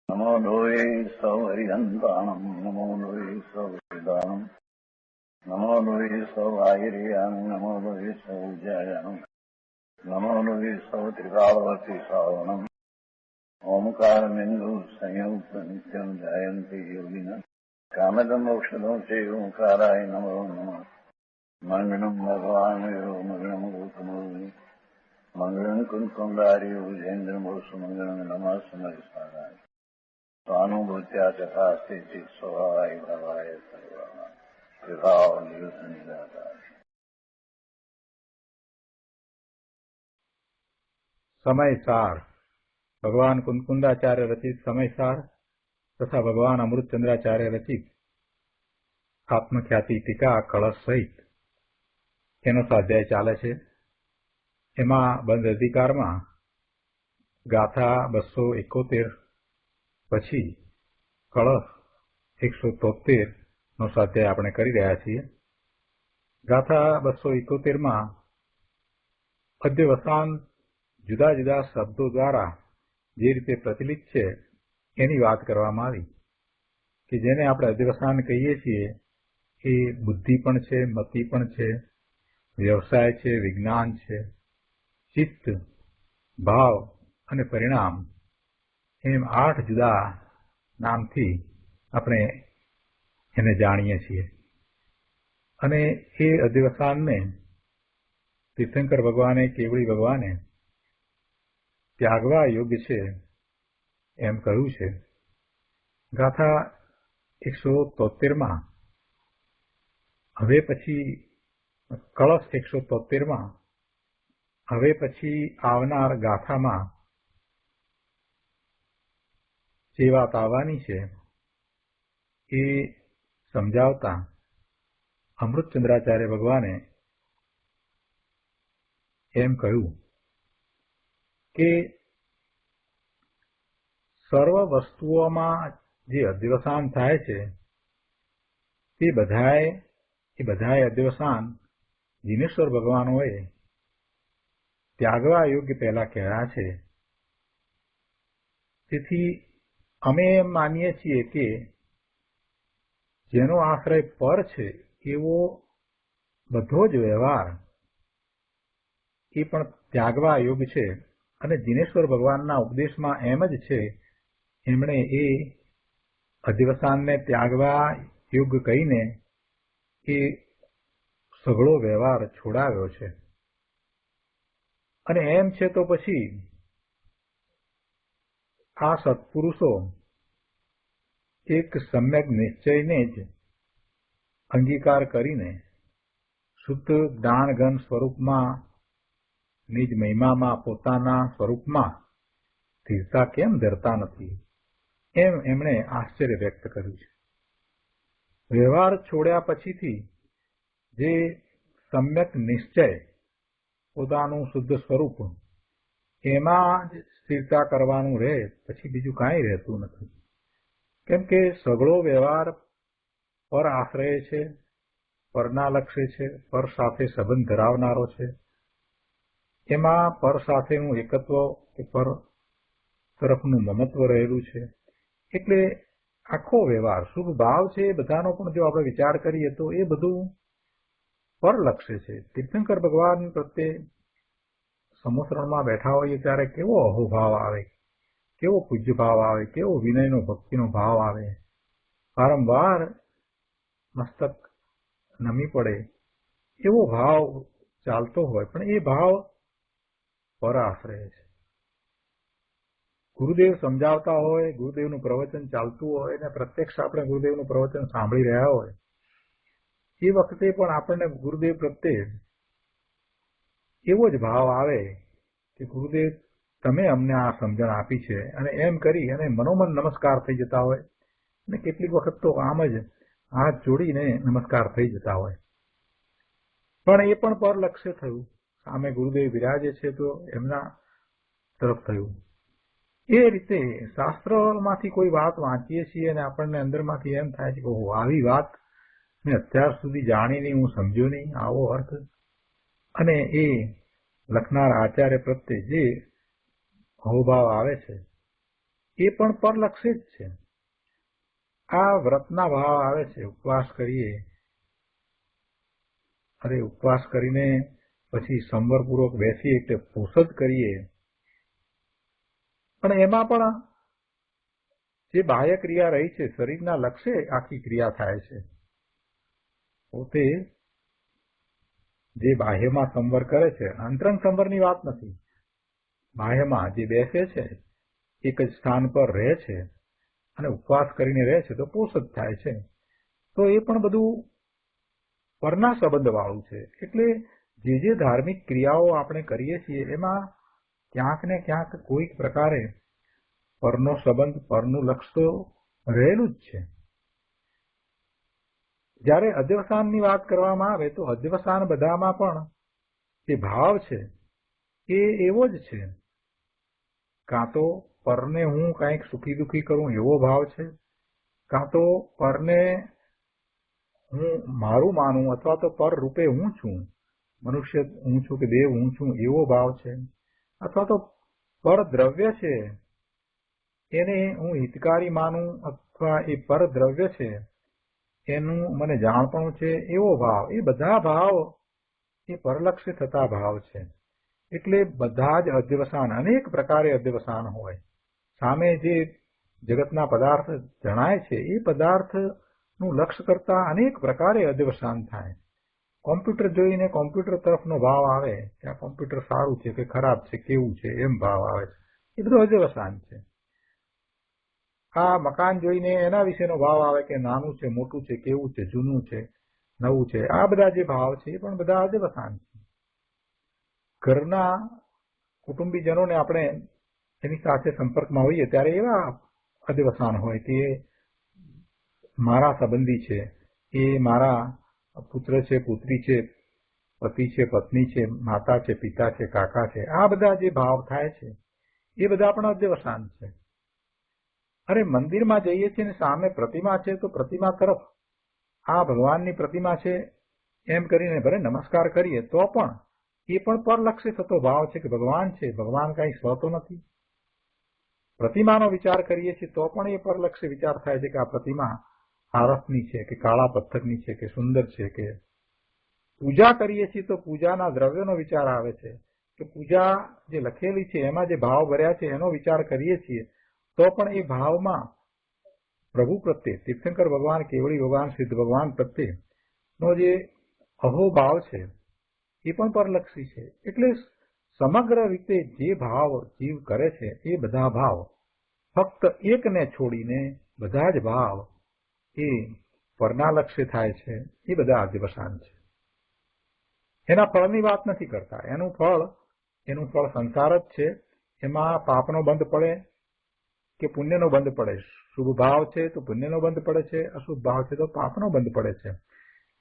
नमो लोये सौहरिहन्ताणम् नमो लोये सौहृदानम् नमो लोये सौवाहिर्यानम् नमो लोये सौजायानम् नमो लोये सौत्रिकावती सावनम् ओंकारमिन्दु संयुक्त नित्यम् जायन्ति योगिनः कामदमोक्षदो चैव ओंकाराय नमो नमः मङ्गलम् भगवान् मङ्गलम् गौतमो मङ्गलम् कुन्कुण्डार्यो जयेन्द्रमो सुमङ्गलम् नमः समरिसाराय स्वानुभूत्या तथा स्थिति स्वभावाय भवाय सर्वाः विभाव नियुक्त निराकार। समयसार भगवान कुंकुंदाचार्य रचित समयसार तथा भगवान अमृतचंद्राचार्य रचित आत्मख्याति टीका कलश सहित એનો સ્વાધ્યાય ચાલે છે। એમાં બંધ અધિકારમાં ગાથા 271 પછી કળશ 173 નો સ્વાધ્યાય આપણે કરી રહ્યા છીએ। ગાથા 271માં અધ્યવસાન જુદા જુદા શબ્દો દ્વારા જે રીતે પ્રચલિત છે એની વાત કરવામાં આવી કે જેને આપણે અધ્યવસાન કહીએ છીએ એ બુદ્ધિ પણ છે, મતિ પણ છે, વ્યવસાય છે, વિજ્ઞાન છે, ચિત્ત, ભાવ અને પરિણામ એમ 8 જુદા નામથી આપણે એને જાણીએ છીએ। અને એ અધ્યવસાનને તીર્થંકર ભગવાને, કેવડી ભગવાને ત્યાગવા યોગ્ય છે એમ કહ્યું છે। ગાથા 173માં હવે પછી કળશ 173માં હવે પછી આવનાર ગાથામાં જે વાત આવવાની છે એ સમજાવતા અમૃતચંદ્રાચાર્ય ભગવાને એમ કહ્યું કે સર્વ વસ્તુઓમાં જે અધ્યવસાન થાય છે તે બધાએ અધ્યવસાન જીનેશ્વર ભગવાનોએ ત્યાગવા યોગ્ય પહેલા કહેલા છે। તેથી અમે એમ માનીએ છીએ કે જેનો આશ્રય પર છે એવો બધો જ વ્યવહાર એ પણ ત્યાગવા યોગ્ય છે। અને જીનેશ્વર ભગવાનના ઉપદેશમાં એમ જ છે, એમણે એ અધ્યવસાનને ત્યાગવા યોગ્ય કહીને એ સઘળો વ્યવહાર છોડાવ્યો છે। અને એમ છે તો પછી આ સત્પુરુષો એક સમ્યક નિશ્ચયને જ અંગીકાર કરીને શુદ્ધ જ્ઞાનઘન સ્વરૂપમાં નિજ મહિમામાં પોતાના સ્વરૂપમાં સ્થિરતા કેમ ધરતા નથી એમ એમણે આશ્ચર્ય વ્યક્ત કર્યું છે। વ્યવહાર છોડ્યા પછીથી જે સમ્યક નિશ્ચય પોતાનું શુદ્ધ સ્વરૂપ એમાં જ સ્થિરતા કરવાનું રહે, પછી બીજું કાંઈ રહેતું નથી। કેમ કે સઘળો વ્યવહાર પર આશ્રય છે, પરના લક્ષ્ય છે, પર સાથે સંબંધ ધરાવનારો છે। એમાં પર સાથેનું એકત્વ કે પર તરફનું મમત્વ રહેલું છે। એટલે આખો વ્યવહાર શુભ ભાવ છે એ બધાનો પણ જો આપણે વિચાર કરીએ તો એ બધું પર લક્ષ્ય છે। તીર્થંકર ભગવાન પ્રત્યે સમુદ્રમાં બેઠા હોઈએ ત્યારે કેવો અહોભાવ આવે, કેવો પૂજ્ય ભાવ આવે, કેવો વિનયનો ભક્તિનો ભાવ આવે, વારંવાર મસ્તક નમી પડે એવો ભાવ ચાલતો હોય, પણ એ ભાવ પર આશ્રય છે। ગુરુદેવ સમજાવતા હોય, ગુરુદેવનું પ્રવચન ચાલતું હોય અને પ્રત્યક્ષ આપણે ગુરુદેવનું પ્રવચન સાંભળી રહ્યા હોય એ વખતે પણ આપણને ગુરુદેવ પ્રત્યે એવો જ ભાવ આવે કે ગુરુદેવ તમે અમને આ સમજણ આપી છે, અને એમ કરી અને મનોમન નમસ્કાર થઈ જતા હોય, અને કેટલીક વખત તો આમ જ હાથ જોડીને નમસ્કાર થઈ જતા હોય। પણ એ પણ પર લક્ષ્ય થયું, સામે ગુરુદેવ વિરાજે છે તો એમના તરફ થયું। એ રીતે શાસ્ત્રમાંથી કોઈ વાત વાંચીએ છીએ અને આપણને અંદરમાંથી એમ થાય છે કે ઓહો, આવી વાત મેં અત્યાર સુધી જાણી નહીં, હું સમજ્યો નહીં, આવો અર્થ। અને એ લખનાર આચાર્ય પ્રત્યે જે અહોભાવ આવે છે એ પણ પરલક્ષી જ છે. આ વ્રતના ભાવ આવે છે. ઉપવાસ કરીએ, અરે ઉપવાસ કરીને પછી સંવરપૂર્વક બેસીએ એટલે પોષદ કરીએ, પણ એમાં પણ જે બાહ્ય ક્રિયા રહી છે, શરીરના લક્ષે આખી ક્રિયા થાય છે. પોતે જે બાહ્યમાં સંવર કરે છે, અંતરંગ સંવરની વાત નથી, બાહ્યમાં જે બેસે છે, એક જ સ્થાન પર રહે છે અને ઉપવાસ કરીને રહે છે, તો પોષદ થાય છે. તો એ પણ બધું પરના સંબંધ વાળું છે. એટલે જે ધાર્મિક ક્રિયાઓ આપણે કરીએ છીએ એમાં ક્યાંક ને ક્યાંક કોઈક પ્રકારે પરનો સંબંધ, પરનું લક્ષ તો રહેલું જ છે. જ્યારે અધ્યવસાનની વાત કરવામાં આવે તો અધ્યવસાન બધામાં પણ જે ભાવ છે એ એવો જ છે. કાં તો પરને હું કંઈક સુખી દુઃખી કરું એવો ભાવ છે, કાં તો પરને હું મારું માનું અથવા તો પર રૂપે હું છું, મનુષ્ય હું છું કે દેવ હું છું એવો ભાવ છે, અથવા તો પર દ્રવ્ય છે એને હું હિતકારી માનું અથવા એ પર દ્રવ્ય છે એનું મને જાણપણું છે એવો ભાવ. એ બધા ભાવ એ પરલક્ષી થતા ભાવ છે. એટલે બધા જ અધ્યવસાન, અનેક પ્રકારે અધ્યવસાન હોય. સામે જે જગતના પદાર્થ જણાય છે એ પદાર્થનું લક્ષ્ય કરતા અનેક પ્રકારે અધ્યવસાન થાય. કોમ્પ્યુટર જોઈને કોમ્પ્યુટર તરફનો ભાવ આવે કે આ કોમ્પ્યુટર સારું છે કે ખરાબ છે, કેવું છે, એમ ભાવ આવે છે. એ બધું અધ્યવસાન છે. આ મકાન જોઈને એના વિશેનો ભાવ આવે કે નાનું છે, મોટું છે, કેવું છે, જૂનું છે, નવું છે. આ બધા જે ભાવ છે એ પણ બધા અધ્યવસાન છે. ઘરના કુટુંબીજનોને આપણે એની સાથે સંપર્કમાં હોઈએ ત્યારે એવા અધ્યવસાન હોય કે મારા સંબંધી છે, એ મારા પુત્ર છે, પુત્રી છે, પતિ છે, પત્ની છે, માતા છે, પિતા છે, કાકા છે. આ બધા જે ભાવ થાય છે એ બધા પણ અધ્યવસાન છે. અરે મંદિરમાં જઈએ છીએ ને સામે પ્રતિમા છે તો પ્રતિમા તરફ આ ભગવાનની પ્રતિમા છે એમ કરીને ભલે નમસ્કાર કરીએ તો પણ એ પણ પરલક્ષી થતો ભાવ છે કે ભગવાન છે, ભગવાન કઈ સ્વ તો નથી. પ્રતિમાનો વિચાર કરીએ છીએ તો પણ એ પરલક્ષી વિચાર થાય છે કે આ પ્રતિમા આરસની છે કે કાળા પથ્થરની છે કે સુંદર છે. કે પૂજા કરીએ છીએ તો પૂજાના દ્રવ્યનો વિચાર આવે છે કે પૂજા જે લખેલી છે એમાં જે ભાવ ભર્યા છે એનો વિચાર કરીએ છીએ તો પણ એ ભાવમાં પ્રભુ પ્રત્યે, તીર્થંકર ભગવાન, કેવળી ભગવાન, સિદ્ધ ભગવાન પ્રત્યેનો જે અહોભાવ છે એ પણ પરલક્ષી છે. એટલે સમગ્ર રીતે જે ભાવ જીવ કરે છે એ બધા ભાવ ફક્ત એકને છોડીને બધા જ ભાવ એ પરના લક્ષ્ય થાય છે. એ બધા અધ્યવસાન છે. એના ફળની વાત નથી કરતા. એનું ફળ સંસાર જ છે. એમાં પાપનો બંધ પડે કે પુણ્યનો બંધ પડે. શુભ ભાવ છે તો પુણ્યનો બંધ પડે છે, અશુભ ભાવ છે તો પાપનો બંધ પડે છે.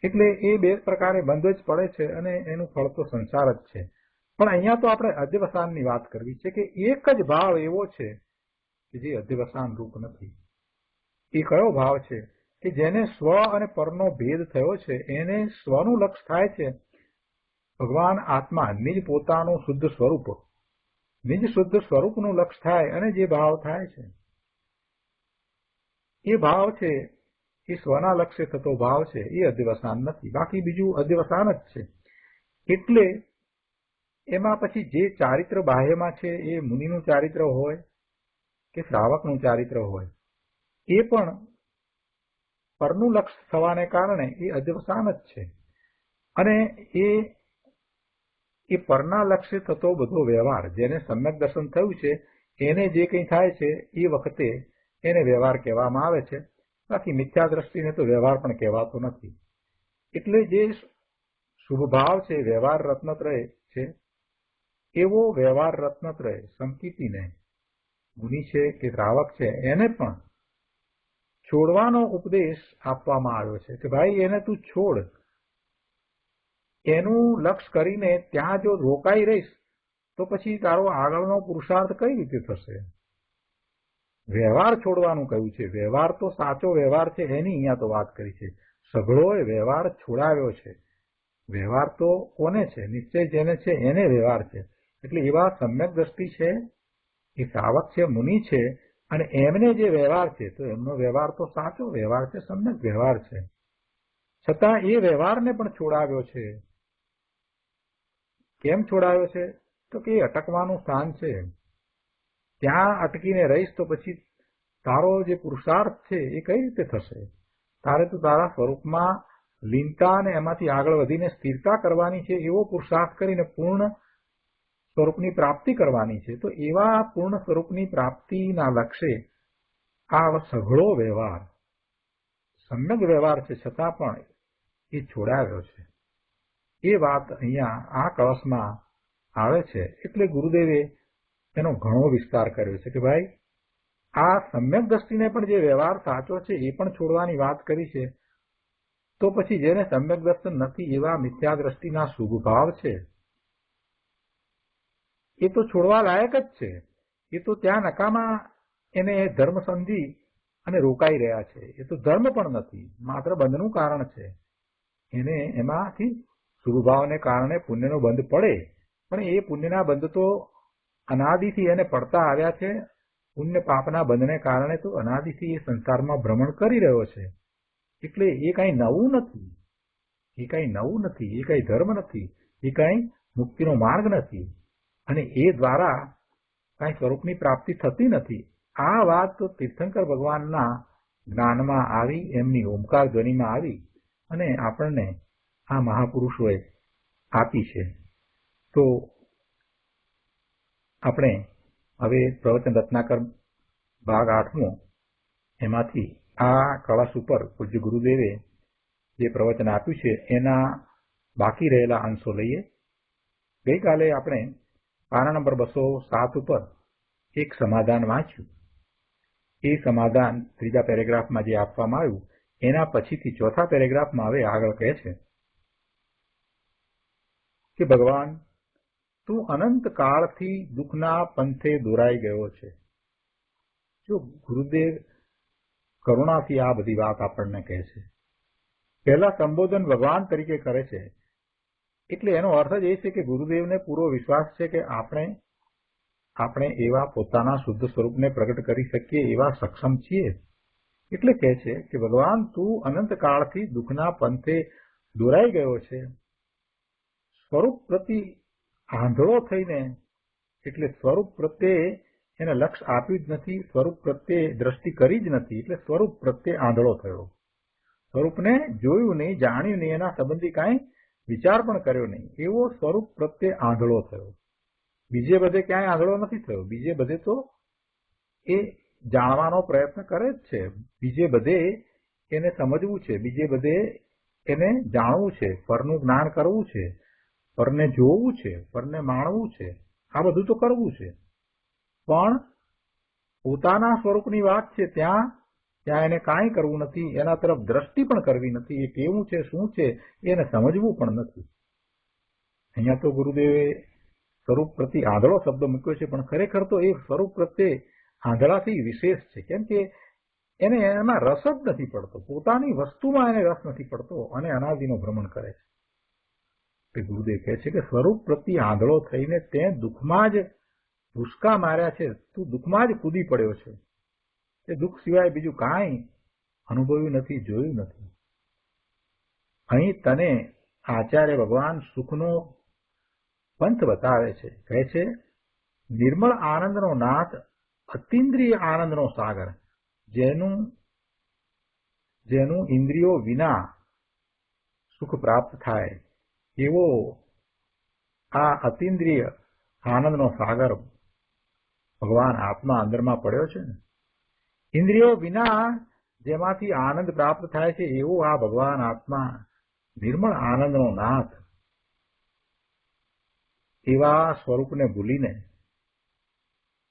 એટલે એ બે પ્રકારે બંધ જ પડે છે અને એનું ફળ તો સંસાર જ છે. પણ અહીંયા તો આપણે અધ્યવસાનની વાત કરવી છે કે એક જ ભાવ એવો છે કે જે અધ્યવસાન રૂપ નથી. એ કયો ભાવ છે કે જેને સ્વ અને પરનો ભેદ થયો છે, એને સ્વનું લક્ષ્ય થાય છે ભગવાન આત્મા, નિજ પોતાનું શુદ્ધ સ્વરૂપ, નિજ શુદ્ધ સ્વરૂપનું લક્ષ્ય થાય અને જે ભાવ થાય છે એ ભાવ છે એ સ્વના લક્ષ્ય થતો ભાવ છે. એ અધ્યવસાન નથી, બાકી બીજું અધ્યવસાન જ છે. એટલે એમાં પછી જે ચારિત્ર બાહ્યમાં છે એ મુનિનું ચારિત્ર હોય કે શ્રાવકનું ચારિત્ર હોય એ પણ પરનું લક્ષ્ય થવાને કારણે એ અધ્યવસાન જ છે. અને એ પરના લક્ષ્ય થતો બધો વ્યવહાર, જેને સમ્યક દર્શન થયું છે એને જે કંઈ થાય છે એ વખતે એને વ્યવહાર કહેવામાં આવે છે. બાકી મિથ્યા દ્રષ્ટિને તો વ્યવહાર પણ કહેવાતો નથી. એટલે જે શુભ ભાવ છે, વ્યવહાર રત્નત્રય છે, એવો વ્યવહાર રત્નત્રય સંકિતીને મુનિ છે કે શ્રાવક છે એને પણ છોડવાનો ઉપદેશ આપવામાં આવ્યો છે કે ભાઈ એને તું છોડ. એનું લક્ષ્ય કરીને ત્યાં જો રોકાઈ રહીશ તો પછી તારો આગળનો પુરુષાર્થ કઈ રીતે થશે? વ્યવહાર છોડવાનું કહ્યું છે. વ્યવહાર તો સાચો વ્યવહાર છે એની અહીંયા તો વાત કરી છે. સઘળોએ વ્યવહાર છોડાવ્યો છે. વ્યવહાર તો કોને છે? નિશ્ચય જેને છે એને વ્યવહાર છે. એટલે એવા સમ્યક દ્રષ્ટિ છે, એ શ્રાવક છે, મુનિ છે, અને એમને જે વ્યવહાર છે તો એમનો વ્યવહાર તો સાચો વ્યવહાર છે, સમ્યક વ્યવહાર છે, છતાં એ વ્યવહારને પણ છોડાવ્યો છે. કેમ છોડાવ્યો છે? તો કે એ અટકવાનું સ્થાન છે. ત્યાં અટકીને રહીશ તો પછી તારો જે પુરુષાર્થ છે એ કઈ રીતે થશે? તારે તો તારા સ્વરૂપમાં લીનતા અને એમાંથી આગળ વધીને સ્થિરતા કરવાની છે. એવો પુરુષાર્થ કરીને પૂર્ણ સ્વરૂપની પ્રાપ્તિ કરવાની છે. તો એવા પૂર્ણ સ્વરૂપની પ્રાપ્તિના લક્ષ્ય આ સઘળો વ્યવહાર સમ્યક વ્યવહાર છે, છતાં પણ એ છોડાવ્યો છે. એ વાત અહીંયા આ કળશમાં આવે છે. એટલે ગુરુદેવે એનો ઘણો વિસ્તાર કર્યો છે કે ભાઈ આ સમ્યક દ્રષ્ટિને પણ જે વ્યવહાર સાચો છે એ પણ છોડવાની વાત કરી છે. તો પછી જેને સમ્યક દર્શન નથી એવા મિથ્યા દ્રષ્ટિના શુભ ભાવ છે એ તો છોડવા લાયક જ છે. એ તો ત્યાં નકામા એને ધર્મ સમજી અને રોકાઈ રહ્યા છે. એ તો ધર્મ પણ નથી, માત્ર બંધનું કારણ છે. એને એમાંથી શુભ ભાવને કારણે પુણ્યનો બંધ પડે, પણ એ પુણ્યના બંધ તો અનાદિથી એને પડતા આવ્યા છે. પુણ્ય પાપના બંધને કારણે તો અનાદિથી એ સંસારમાં ભ્રમણ કરી રહ્યો છે. એટલે એ કઈ નવું નથી, એ કઈ નવું નથી, એ કઈ ધર્મ નથી, એ કઈ મુક્તિનો માર્ગ નથી, અને એ દ્વારા કઈ સ્વરૂપની પ્રાપ્તિ થતી નથી. આ વાત તો તીર્થંકર ભગવાનના જ્ઞાનમાં આવી, એમની ઓમકાર ધ્વનિમાં આવી અને આપણને આ મહાપુરુષોએ આપી છે. તો આપણે હવે પ્રવચન રત્નાકર ભાગ 8મો એમાંથી આ કળશ ઉપર પૂજ્ય ગુરુદેવે જે પ્રવચન આપ્યું છે એના બાકી રહેલા અંશો લઈએ. ગઈકાલે આપણે પાના નંબર 207 ઉપર એક સમાધાન વાંચ્યું. એ સમાધાન ત્રીજા પેરેગ્રાફમાં જે આપવામાં આવ્યું એના પછીથી ચોથા પેરેગ્રાફમાં હવે આગળ કહે છે કે ભગવાન તું અનંત કાળથી દુઃખના પંથે દોરાઈ ગયો છે. જો ગુરુદેવ કરુણાથી આ બધી વાત આપણને કહે છે. પહેલા સંબોધન ભગવાન તરીકે કરે છે, એટલે એનો અર્થ જ એ છે કે ગુરુદેવને પૂરો વિશ્વાસ છે કે આપણે એવા પોતાના શુદ્ધ સ્વરૂપને પ્રગટ કરી શકીએ એવા સક્ષમ છીએ. એટલે કહે છે કે ભગવાન તું અનંત કાળથી દુઃખના પંથે દોરાઈ ગયો છે. સ્વરૂપ પ્રતિ આંધળો થઈને, એટલે સ્વરૂપ પ્રત્યે એને લક્ષ્ય આપ્યું જ નથી, સ્વરૂપ પ્રત્યે દ્રષ્ટિ કરી જ નથી, એટલે સ્વરૂપ પ્રત્યે આંધળો થયો. સ્વરૂપને જોયું નહીં, જાણ્યું નહીં, એના સંબંધી કાંઈ વિચાર પણ કર્યો નહીં, એવો સ્વરૂપ પ્રત્યે આંધળો થયો. બીજે બધે ક્યાંય આંધળો નથી થયો. બીજે બધે તો એ જાણવાનો પ્રયત્ન કરે જ છે, બીજે બધે એને સમજવું છે, બીજે બધે એને જાણવું છે, પરનું જ્ઞાન કરવું છે, પરને જોવું છે, પરને માણવું છે, આ બધું તો કરવું છે. પણ પોતાના સ્વરૂપની વાત છે ત્યાં એને કાંઈ કરવું નથી, એના તરફ દ્રષ્ટિ પણ કરવી નથી, એ કેવું છે, શું છે એને સમજવું પણ નથી. અહીંયા તો ગુરુદેવે સ્વરૂપ પ્રતિ આંધળો શબ્દ મૂક્યો છે, પણ ખરેખર તો એ સ્વરૂપ પ્રત્યે આંધળાથી વિશેષ છે. કેમ કે એને એમાં રસ જ નથી પડતો, પોતાની વસ્તુમાં એને રસ નથી પડતો અને અનાદિનો ભ્રમણ કરે છે. ગુરુદેવ કહે છે કે સ્વરૂપ પ્રતિ આંધળો થઈને તે દુઃખમાં જ ભૂસકા માર્યા છે, તું દુઃખમાં જ કૂદી પડ્યો છે. તે દુઃખ સિવાય બીજું કાંઈ અનુભવ્યું નથી, જોયું નથી. અહીં તને આચાર્ય ભગવાન સુખનો પંથ બતાવે છે. કહે છે નિર્મળ આનંદનો નાથ, અતિન્દ્રિય આનંદનો સાગર, જેનું ઇન્દ્રિયો વિના સુખ પ્રાપ્ત થાય એવો આ અતિન્દ્રિય આનંદનો સાગર ભગવાન આત્મા અંદરમાં પડ્યો છે ને. ઇન્દ્રિયો વિના જેમાંથી આનંદ પ્રાપ્ત થાય છે એવો આ ભગવાન આત્મા નિર્મળ આનંદનો નાથ, એવા સ્વરૂપને ભૂલીને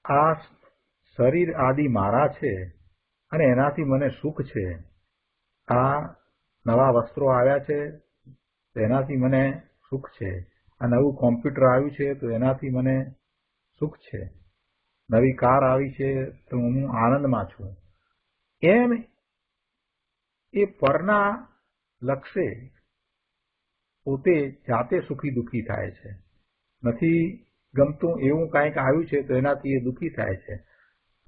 આ શરીર આદિ મારા છે અને એનાથી મને સુખ છે, આ નવા વસ્ત્રો આવ્યા છે તો એનાથી મને સુખ છે, આ નવું કોમ્પ્યુટર આવ્યું છે તો એનાથી મને સુખ છે, નવી કાર આવી છે તો હું આનંદમાં છું, એમ એ પરના લક્ષ્ય પોતે જાતે સુખી દુઃખી થાય છે. નથી ગમતું એવું કાંઈક આવ્યું છે તો એનાથી એ દુઃખી થાય છે.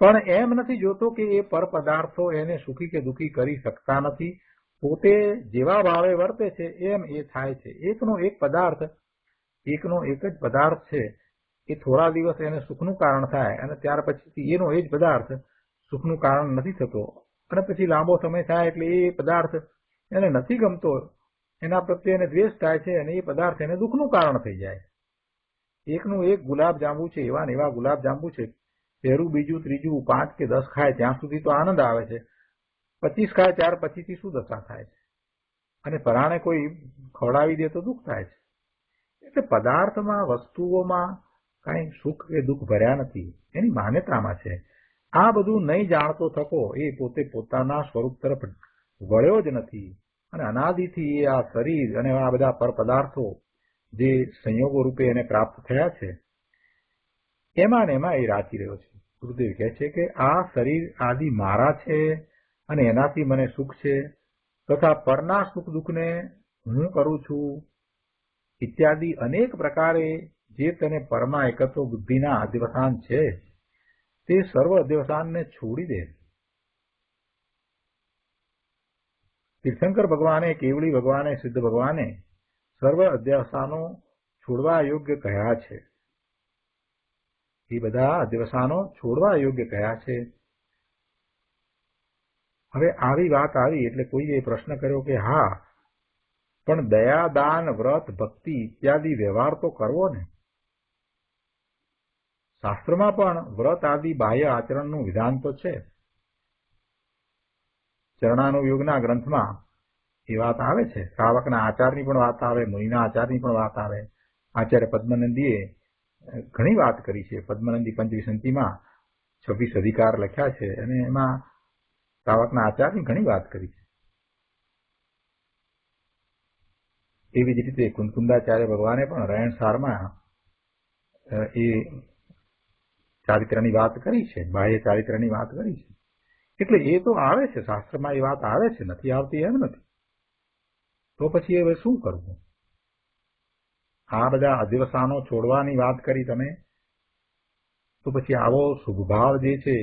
પણ એમ નથી જોતો કે એ પર પદાર્થો એને સુખી કે દુઃખી કરી શકતા નથી. પોતે જેવા ભાવે વર્તે છે એમ એ થાય છે. એકનો એક જ પદાર્થ છે એ થોડા દિવસ એને સુખનું કારણ થાય અને ત્યાર પછી એનો એ જ પદાર્થ સુખનું કારણ નથી થતો અને પછી લાંબો સમય થાય એટલે એ પદાર્થ એને નથી ગમતો, એના પ્રત્યે એને દ્વેષ થાય છે અને એ પદાર્થ એને દુઃખનું કારણ થઈ જાય. એકનું એક ગુલાબ જાંબુ છે, એવા ને એવા ગુલાબ જાંબુ છે, પહેલું બીજું ત્રીજું 5 કે 10 ખાય ત્યાં સુધી તો આનંદ આવે છે, 25 ખાય ત્યાર પછીથી શું દશા થાય છે અને પરાણે કોઈ ખવડાવી દે તો દુઃખ થાય છે. એટલે પદાર્થમાં વસ્તુઓમાં કાંઈ સુખ કે દુઃખ ભર્યા નથી, એની માન્યતામાં છે. આ બધું નહીં જાણતો થકો એ પોતે પોતાના સ્વરૂપ તરફ વળ્યો જ નથી અને અનાદિથી એ આ શરીર અને આ બધા પર પદાર્થો જે સંયોગો રૂપે એને પ્રાપ્ત થયા છે એમાં ને એમાં એ રાચી રહ્યો છે. ગુરુદેવ કહે છે કે આ શરીર આદિ મારા છે અને એનાથી મને સુખ છે તથા પરના સુખ દુઃખને હું કરું છું ઇત્યાદિ અનેક પ્રકારે જે તેને પરમાં એકત્વ બુદ્ધિના અધ્યવસાન છે તે સર્વ અધ્યવસાનને છોડી દે. તીર્થંકર ભગવાને, કેવળી ભગવાને, સિદ્ધ ભગવાને સર્વ અધ્યવસાનો છોડવા યોગ્ય કહ્યા છે. એ બધા અધ્યવસાનો છોડવા યોગ્ય કહ્યા છે. હવે આવી વાત આવી એટલે કોઈએ પ્રશ્ન કર્યો કે હા, પણ દયા, દાન, વ્રત, ભક્તિ ઇત્યાદિ વ્યવહાર તો કરવો ને. શાસ્ત્રમાં પણ વ્રત આદિ બાહ્ય આચરણનું વિધાન તો છે. ચરણાનુયોગના ગ્રંથમાં એ વાત આવે છે. શ્રાવકના આચારની પણ વાત આવે, મુનિના આચારની પણ વાત આવે. આચાર્ય પદ્મનંદીએ ઘણી વાત કરી છે. પદ્મનંદી પંચવિસંતિમાં 26 અધિકાર લખ્યા છે અને એમાં શ્રાવકના આચારની ઘણી વાત કરી છે. એવી જ રીતે કુંદકુંદાચાર્ય ભગવાને પણ રયણસારમાં એ ચારિત્રની વાત કરી છે, બાહ્ય ચારિત્રની વાત કરી છે. એટલે એ તો આવે છે, શાસ્ત્રમાં એ વાત આવે છે, નથી આવતી એમ નથી. તો પછી હવે શું કરવું? આ બધા અધ્યવસાનો છોડવાની વાત કરી તમે, તો પછી આવો શુભભાવ જે છે,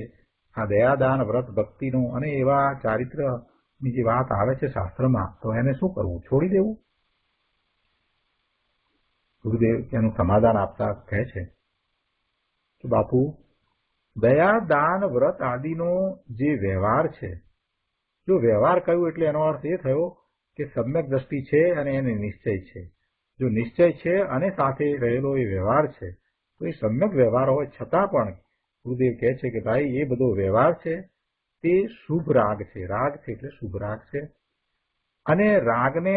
આ દયાદાન વ્રત ભક્તિનો અને એવા ચારિત્રની જે વાત આવે છે શાસ્ત્રમાં, તો એને શું કરવું? છોડી દેવું? ગુરુદેવ એનું સમાધાન આપતા કહે છે કે બાપુ, દયા દાન વ્રત આદિનો જે વ્યવહાર છે, જો વ્યવહાર કહ્યું એટલે એનો અર્થ એ થયો કે સમ્યક દ્રષ્ટિ છે અને એને નિશ્ચય છે. જો નિશ્ચય છે અને સાથે રહેલો એ વ્યવહાર છે તો એ સમ્યક વ્યવહાર હોય છતાં પણ ગુરુદેવ કહે છે કે ભાઈ એ બધો વ્યવહાર છે તે શુભ રાગ છે. રાગ છે એટલે શુભ રાગ છે. અને રાગને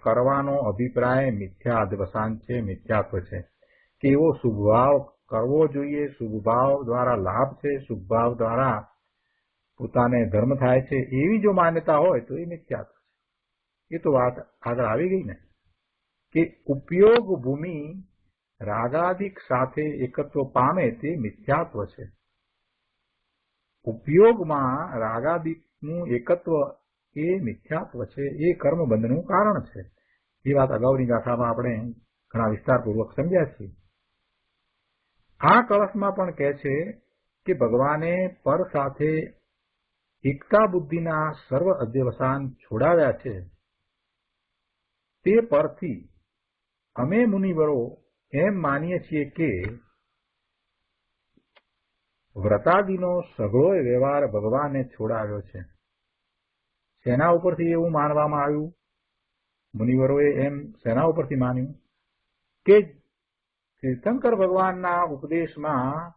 કરવાનો અભિપ્રાય મિથ્યા અધ્યવસાન છે, મિથ્યાત્વ છે. કે એવો શુભભાવ કરવો જોઈએ, શુભભાવ દ્વારા લાભ છે, શુભભાવ દ્વારા પોતાને ધર્મ થાય છે, એવી જો માન્યતા હોય તો એ મિથ્યાત્વ છે. એ તો વાત આગળ આવી ગઈ ને કે ઉપયોગ ભૂમિ રાગાદિક સાથે એકત્વ પામે તે મિથ્યાત્વ છે. ઉપયોગમાં રાગાદિકનું એકત્વ એ મિથ્યાત્વ છે, એ કર્મબંધનું કારણ છે. એ વાત અગાઉની ગાથામાં આપણે ઘણા વિસ્તારપૂર્વક સમજ્યા છીએ. આ કળશમાં પણ કહે છે કે ભગવાને પર સાથે એકતા બુદ્ધિના સર્વ અધ્યવસાન છોડાવ્યા છે. તે પરથી અમે મુનિવરો એમ માનીએ છીએ કે વ્રતાદિનો સઘળોય વ્યવહાર ભગવાને છોડાવ્યો છે. શેના ઉપરથી એવું માનવામાં આવ્યું? મુનિવરોએ એમ શેના ઉપરથી માન્યું? કે તીર્થંકર ભગવાનના ઉપદેશમાં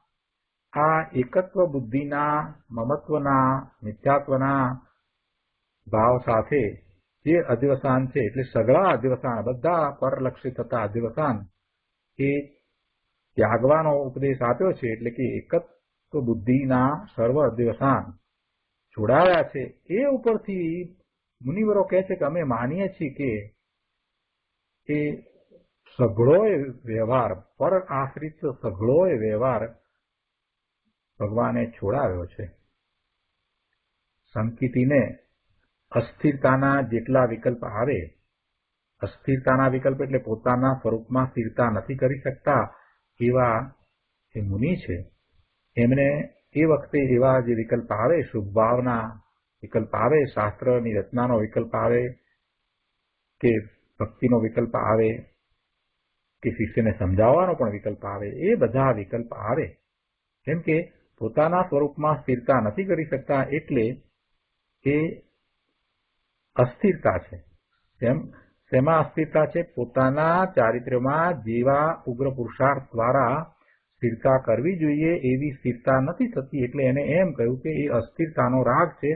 આ એકત્વ બુદ્ધિના, મમત્વના, મિથ્યાત્વના ભાવ સાથે જે અધ્યવસાન છે, એટલે સઘળા અધ્યવસાન, બધા પરલક્ષી થતા અધ્યવસાન એ ત્યાગવાનો ઉપદેશ આપ્યો છે. એટલે કે એકત્વ બુદ્ધિના સર્વ અધ્યવસાન છોડાવ્યા છે. એ ઉપરથી મુનિવરો કહે છે કે અમે માનીએ છીએ કે એ સઘળોય વ્યવહાર, પર આશ્રિત સઘળોય વ્યવહાર ભગવાને છોડાવ્યો છે. સંકિતીને અસ્થિરતાના જેટલા વિકલ્પ આવે, અસ્થિરતાના વિકલ્પ એટલે પોતાના સ્વરૂપમાં સ્થિરતા નથી કરી શકતા એવા જે મુનિ છે એમને એ વખતે એવા જે વિકલ્પ આવે, શુભ ભાવના વિકલ્પ આવે, શાસ્ત્રની રચનાનો વિકલ્પ આવે કે ભક્તિનો વિકલ્પ આવે કે શિષ્યને સમજાવવાનો પણ વિકલ્પ આવે, એ બધા વિકલ્પ આવે. કેમ કે પોતાના સ્વરૂપમાં સ્થિરતા નથી કરી શકતા એટલે એ અસ્થિરતા છે. શેમાં અસ્થિરતા છે? પોતાના ચારિત્ર્યમાં જેવા ઉગ્ર પુરુષાર્થ દ્વારા સ્થિરતા કરવી જોઈએ એવી સ્થિરતા નથી થતી, એટલે એને એમ કહ્યું કે એ અસ્થિરતાનો રાગ છે.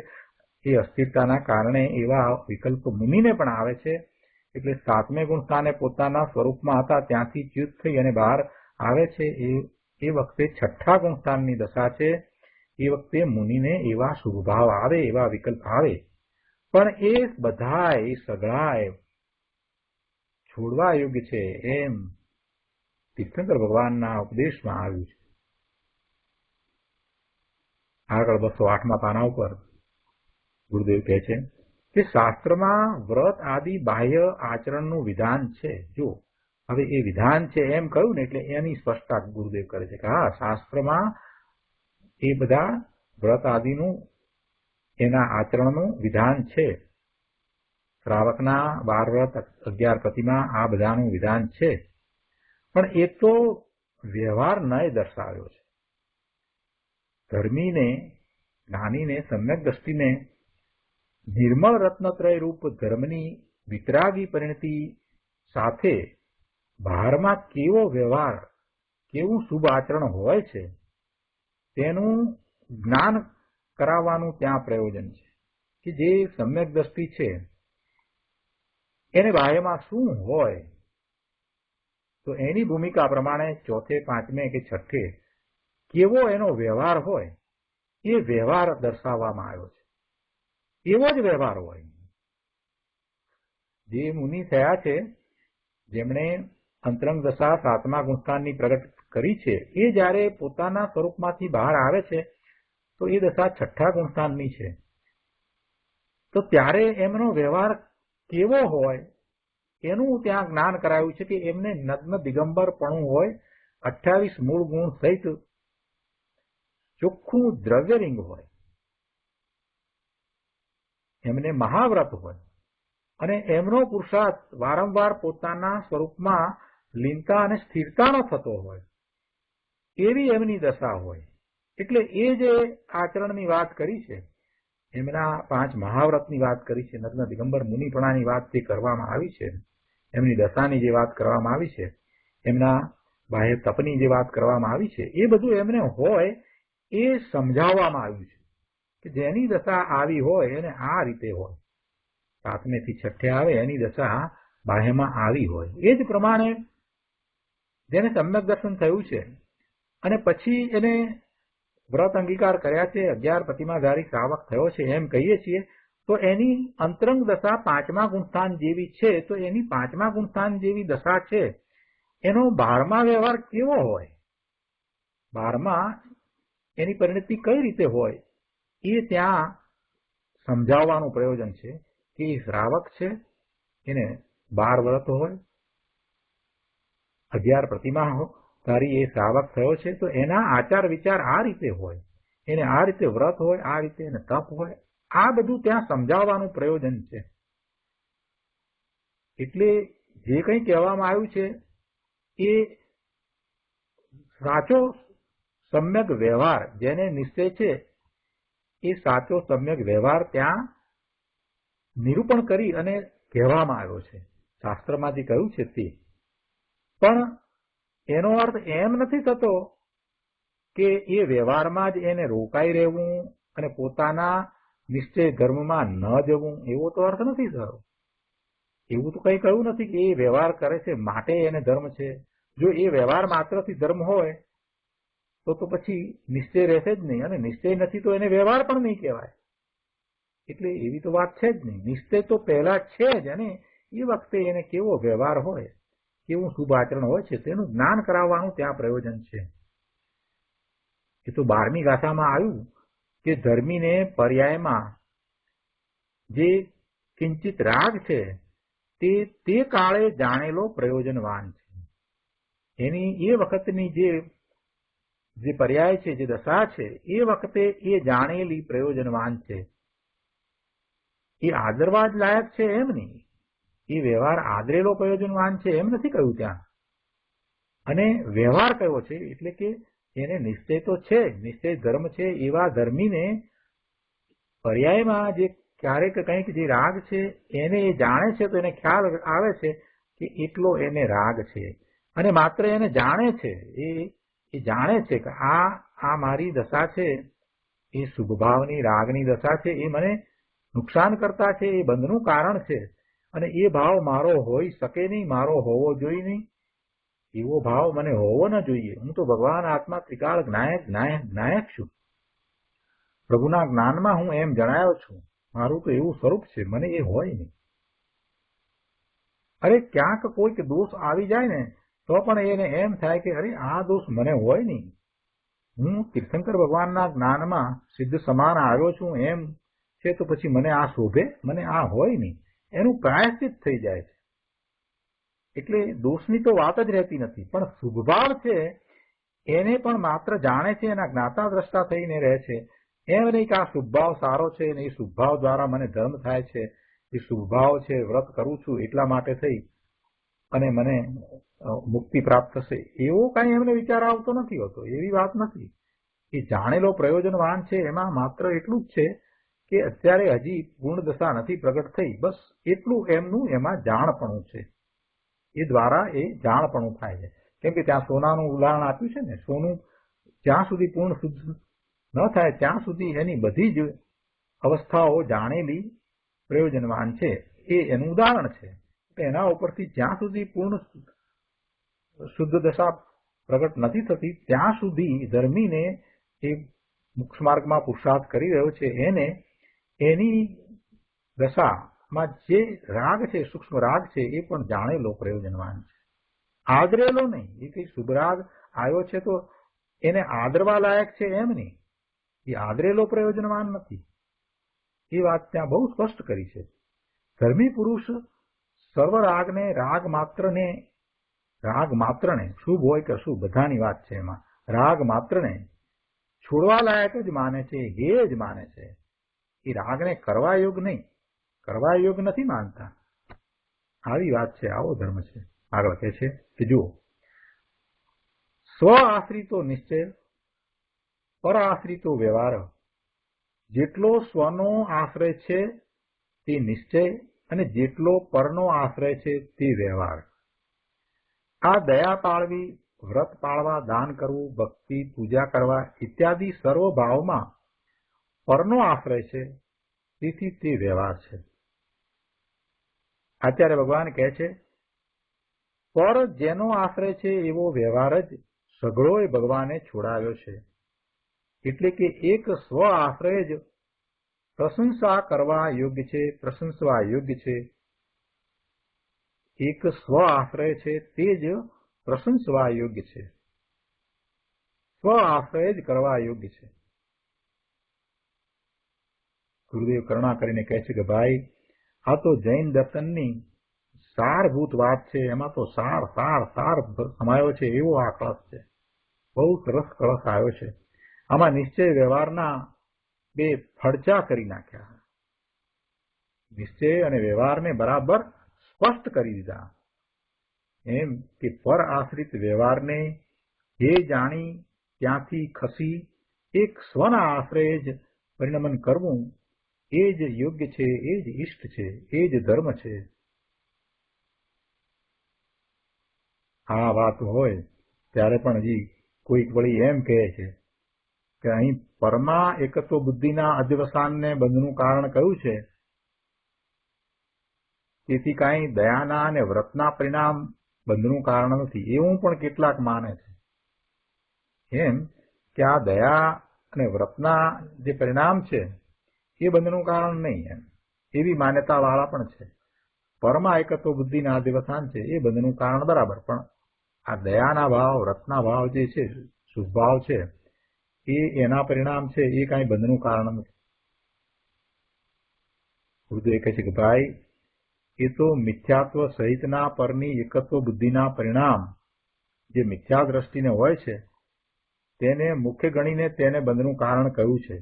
એ અસ્થિરતાના કારણે એવા વિકલ્પ મુનિને પણ આવે છે. એટલે સાતમે ગુણસ્થાને પોતાના સ્વરૂપમાં હતા ત્યાંથી ચ્યુત થઈ અને બહાર આવે છે. એ વખતે છઠ્ઠા ગુણસ્થાનની દશા છે. એ વખતે મુનિને એવા શુભભાવ આવે, એવા વિકલ્પ આવે. પણ એ બધા એ સગળાએ છોડવા યોગ્ય છે એમ તીર્થંકર ભગવાનના ઉપદેશમાં આવ્યું છે. આગળ 208મા પાના ઉપર ગુરુદેવ કહે છે કે શાસ્ત્રમાં વ્રત આદિ બાહ્ય આચરણનું વિધાન છે. જો હવે એ વિધાન છે એમ કહ્યું ને એટલે એની સ્પષ્ટતા ગુરુદેવ કરે છે કે હા, શાસ્ત્રમાં એ બધા વ્રત આદિનું એના આચરણનું વિધાન છે. શ્રાવકના 12 વ્રત, 11 પ્રતિમા, આ બધાનું વિધાન છે. પણ એ તો વ્યવહાર નય દર્શાવ્યો છે. ધર્મીને, જ્ઞાનીને, સમ્યક દ્રષ્ટિને નિર્મળ રત્નત્રય રૂપ ધર્મની વિતરાગી પરિણતિ સાથે બહારમાં કેવો વ્યવહાર, કેવું શુભ આચરણ હોય છે તેનું જ્ઞાન કરાવવાનું ત્યાં પ્રયોજન છે. કે જે સમ્યક દ્રષ્ટિ છે એને બાહ્યમાં શું હોય તો એની ભૂમિકા પ્રમાણે ચોથે, પાંચમે કે છઠ્ઠે કેવો એનો વ્યવહાર હોય એ વ્યવહાર દર્શાવવામાં આવ્યો છે. એવો જ વ્યવહાર હોય. જે મુનિ થયા છે જેમણે અંતરંગ દશા સાતમા ગુણસ્થાનની પ્રગટ કરી છે એ જ્યારે પોતાના સ્વરૂપમાંથી બહાર આવે છે તો એ દશા છઠ્ઠા ગુણસ્થાનની છે. તો ત્યારે એમનો વ્યવહાર કેવો હોય એનું ત્યાં જ્ઞાન કરાયું છે કે એમને નગ્ન દિગંબરપણું હોય, 28 મૂળ ગુણ સહિત ચોખ્ખું દ્રવ્યલિંગ હોય, એમને મહાવ્રત હોય અને એમનો પુરુષાર્થ વારંવાર પોતાના સ્વરૂપમાં લીનતા અને સ્થિરતાનો થતો હોય એવી એમની દશા હોય. એટલે એ જે આચરણની વાત કરી છે, એમના 5 મહાવ્રતની વાત કરી છે, નગ્ન દિગંબર મુનિપણાની વાત જે કરવામાં આવી છે, એમની દશાની જે વાત કરવામાં આવી છે, એમના બાહ્ય તપની જે વાત કરવામાં આવી છે, એ બધું એમને હોય એ સમજાવવામાં આવ્યું છે કે જેની દશા આવી હોય એને આ રીતે હોય. 7મે થી 6ઠે આવે એની દશા બાહ્યમાં આવી હોય. એ જ પ્રમાણે જેને સમ્યક દર્શન થયું છે અને પછી એને વ્રત અંગીકાર કર્યા છે, 11 પ્રતિમાધારી શ્રાવક થયો છે એમ કહીએ છીએ, તો એની અંતરંગ દશા 5મા ગુણસ્થાન જેવી છે. તો એની 5મા ગુણસ્થાન જેવી દશા છે એનો 12મા વ્યવહાર કેવો હોય, 12મા એની પરિણતિ કઈ રીતે હોય એ ત્યાં સમજાવવાનું પ્રયોજન છે. કે શ્રાવક છે એને 12 વ્રત હોય, 11 પ્રતિમા ધારી એ શ્રાવક થયો છે તો એના આચાર વિચાર આ રીતે હોય, એને આ રીતે વ્રત હોય, આ રીતે એને તપ હોય, આ બધું ત્યાં સમજાવવાનું પ્રયોજન છે. એટલે જે કંઈ કહેવામાં આવ્યું છે એ સાચો સમ્યક વ્યવહાર જેને નિશ્ચય છે એ સાચો સમ્યક વ્યવહાર ત્યાં નિરૂપણ કરી અને કહેવામાં આવ્યો છે. શાસ્ત્રમાં જે કહ્યું છે તે. પણ એનો અર્થ એમ નથી થતો કે એ વ્યવહારમાં જ એને રોકાઈ રહેવું અને પોતાના નિશ્ચય ધર્મમાં ન જવું, એવો તો અર્થ નથી થયો. એવું તો કંઈ કહ્યું નથી કે એ વ્યવહાર કરે છે માટે એને ધર્મ છે. જો એ વ્યવહાર માત્રથી ધર્મ હોય તો પછી નિશ્ચય રહેશે જ નહીં, અને નિશ્ચય નથી તો એને વ્યવહાર પણ નહીં કહેવાય. એટલે એવી તો વાત છે જ નહીં. નિશ્ચય તો પહેલા છે જ, અને એ વખતે એને કેવો વ્યવહાર હોય, કેવું શુભ આચરણ હોય છે તેનું જ્ઞાન કરાવવાનું ત્યાં પ્રયોજન છે. એ તો 12મી ગાથામાં આવ્યું કે ધર્મીને પર્યાયમાં જે કિંચિત રાગ છે તે કાળે જાણેલો પ્રયોજનવાન છે. એની એ વખતની જે પર્યાય છે, જે દશા છે, એ વખતે એ જાણેલી પ્રયોજનવાન છે. એ આદરવા જ લાયક છે એમ નહીં, એ વ્યવહાર આદરેલો પ્રયોજનવાન છે એમ નથી કહ્યું ત્યાં. અને વ્યવહાર કયો છે એટલે કે એને નિશ્ચય તો છે, નિશ્ચય ધર્મ છે, એવા ધર્મીને પર્યાયમાં જે ક્યારેક કંઈક જે રાગ છે એને એ જાણે છે તો એને ખ્યાલ આવે છે કે એટલો એને રાગ છે, અને માત્ર એને જાણે છે, એ જાણે છે કે આ મારી દશા છે, એ શુભભાવની રાગની દશા છે, એ મને નુકસાન કરતા છે, એ બંધનું કારણ છે, અને એ ભાવ મારો હોઈ શકે નહીં, મારો હોવો જોઈએ નહીં, એવો ભાવ મને હોવો ન જોઈએ. હું તો ભગવાન આત્મા ત્રિકાળ જ્ઞાયક છું, પ્રભુના જ્ઞાનમાં હું એમ જણાયો છું, મારું તો એવું સ્વરૂપ છે, મને એ હોય નહીં. અરે ક્યાંક કોઈક દોષ આવી જાય ને તો પણ એને એમ થાય કે અરે આ દોષ મને હોય નહીં, હું તીર્થંકર ભગવાનના જ્ઞાનમાં સિદ્ધ સમાન આવ્યો છું એમ છે, તો પછી મને આ શોભે, મને આ હોય નહીં, એનું પ્રાયશ્ચિત થઈ જાય છે. એટલે દોષની તો વાત જ રહેતી નથી, પણ શુભભાવ છે એને પણ માત્ર જાણે છે, એના જ્ઞાતા દ્રષ્ટા થઈને રહે છે. એમ નહીં કે આ શુભભાવ સારો છે ને એ શુભભાવ દ્વારા મને ધર્મ થાય છે, એ શુભભાવ છે, વ્રત કરું છું એટલા માટે થઈ અને મને મુક્તિ પ્રાપ્ત થશે, એવો કાંઈ એમને વિચાર આવતો નથી હોતો. એવી વાત નથી. એ જાણેલો પ્રયોજનવાન છે એમાં માત્ર એટલું જ છે કે અત્યારે હજી પૂર્ણ દશા નથી પ્રગટ થઈ, બસ એટલું એમનું એમાં જાણપણું છે. એ દ્વારા એ જાણપણું થાય છે. કેમ કે ત્યાં સોનાનું ઉદાહરણ આપ્યું છે ને, સોનું જ્યાં સુધી પૂર્ણ શુદ્ધ ન થાય ત્યાં સુધી એની બધી જ અવસ્થાઓ જાણેલી પ્રયોજનવાન છે, એ એનું ઉદાહરણ છે. એના ઉપરથી જ્યાં સુધી પૂર્ણ શુદ્ધ દશા પ્રગટ નથી થતી ત્યાં સુધી ધર્મીને એ મોક્ષ માર્ગમાં પુરુષાર્થ કરી રહ્યો છે, એને એની દશામાં જે રાગ છે, સૂક્ષ્મ રાગ છે, એ પણ જાણેલો પ્રયોજનવાન છે, આદરેલો નહીં. એ કઈ શુભ રાગ આવ્યો છે તો એને આદરવા લાયક છે એમ નહીં, એ આદરેલો પ્રયોજનવાન નથી. એ વાત ત્યાં બહુ સ્પષ્ટ કરી છે. ધર્મી પુરુષ સર્વ રાગને રાગ માત્રને શુભ હોય કે અશુભ બધાની વાત છે, એમાં રાગ માત્રને છોડવા લાયક જ માને છે, હે જ માને છે. એ રાગને કરવા યોગ નહીં, કરવા યોગ નથી માનતા. આવી વાત છે, આવો ધર્મ છે. આગળ કહે છે કે જુઓ, સ્વ આશ્રિતો નિશ્ચય, પર આશ્રિતો વ્યવહાર. જેટલો સ્વનો આશ્રય છે તે નિશ્ચય અને જેટલો પરનો આશ્રય છે તે વ્યવહાર. આ દયા પાળવી, વ્રત પાળવા, દાન કરવું, ભક્તિ પૂજા કરવા ઇત્યાદિ સર્વ ભાવમાં પરનો આશ્રય છે, તેથી તે વ્યવહાર છે. આચાર્ય ભગવાન કહે છે, પર જેનો આશ્રય છે એવો વ્યવહાર જ સઘળોએ ભગવાને છોડાવ્યો છે. એટલે કે એક સ્વ આશ્રય જ પ્રશંસા કરવા યોગ્ય છે, પ્રશંસવા યોગ્ય છે. એક સ્વ આશ્રય છે તે જ પ્રશંસવા યોગ્ય છે, સ્વ આશ્રય જ કરવા યોગ્ય છે. ગુરુદેવ કરુણા કરીને કહે છે કે ભાઈ, આ તો જૈન દર્શનની સારભૂત વાત છે, એમાં તો સાર સમાયો છે, એવો આ કળશ છે. બહુ સરસ કળશ આવ્યો છે. આમાં નિશ્ચય વ્યવહારના બે ફડચા કરી નાખ્યા, નિશ્ચય અને વ્યવહારને બરાબર સ્પષ્ટ કરી દીધા. એમ કે પર આશ્રિત વ્યવહારને જે જાણી ત્યાંથી ખસી એક સ્વના આશ્રય જ પરિણમન કરવું, એ જ યોગ્ય છે, એ જ ઇષ્ટ છે, એ જ ધર્મ છે. આ વાત હોય ત્યારે પણ હજી કોઈક વળી એમ કહે છે કે અહીં પરમા એકત્વ બુદ્ધિના અધ્યવસાનને બંધનું કારણ કયું છે, તેથી કાંઈ દયાના અને વ્રતના પરિણામ બંધનું કારણ નથી, એવું પણ કેટલાક માને છે. એમ કે આ દયા અને વ્રતના જે પરિણામ છે એ બંધનું કારણ નહીં, એમ એવી માન્યતા વાળા પણ છે. પરમા એકત્વ બુદ્ધિના અધ્યવસાન છે એ બંધનું કારણ બરાબર, પણ આ દયાના ભાવ, વ્રતના ભાવ જે છે, શુભ ભાવ છે, એ એના પરિણામ છે, એ કાંઈ બંધનું કારણ નથી. ગુરુદેવ કહે છે કે ભાઈ, એ તો મિથ્યાત્વ સહિતના પરની એકત્વ બુદ્ધિના પરિણામ જે મિથ્યા દ્રષ્ટિને હોય છે તેને મુખ્ય ગણીને તેને બંધનું કારણ કહ્યું છે.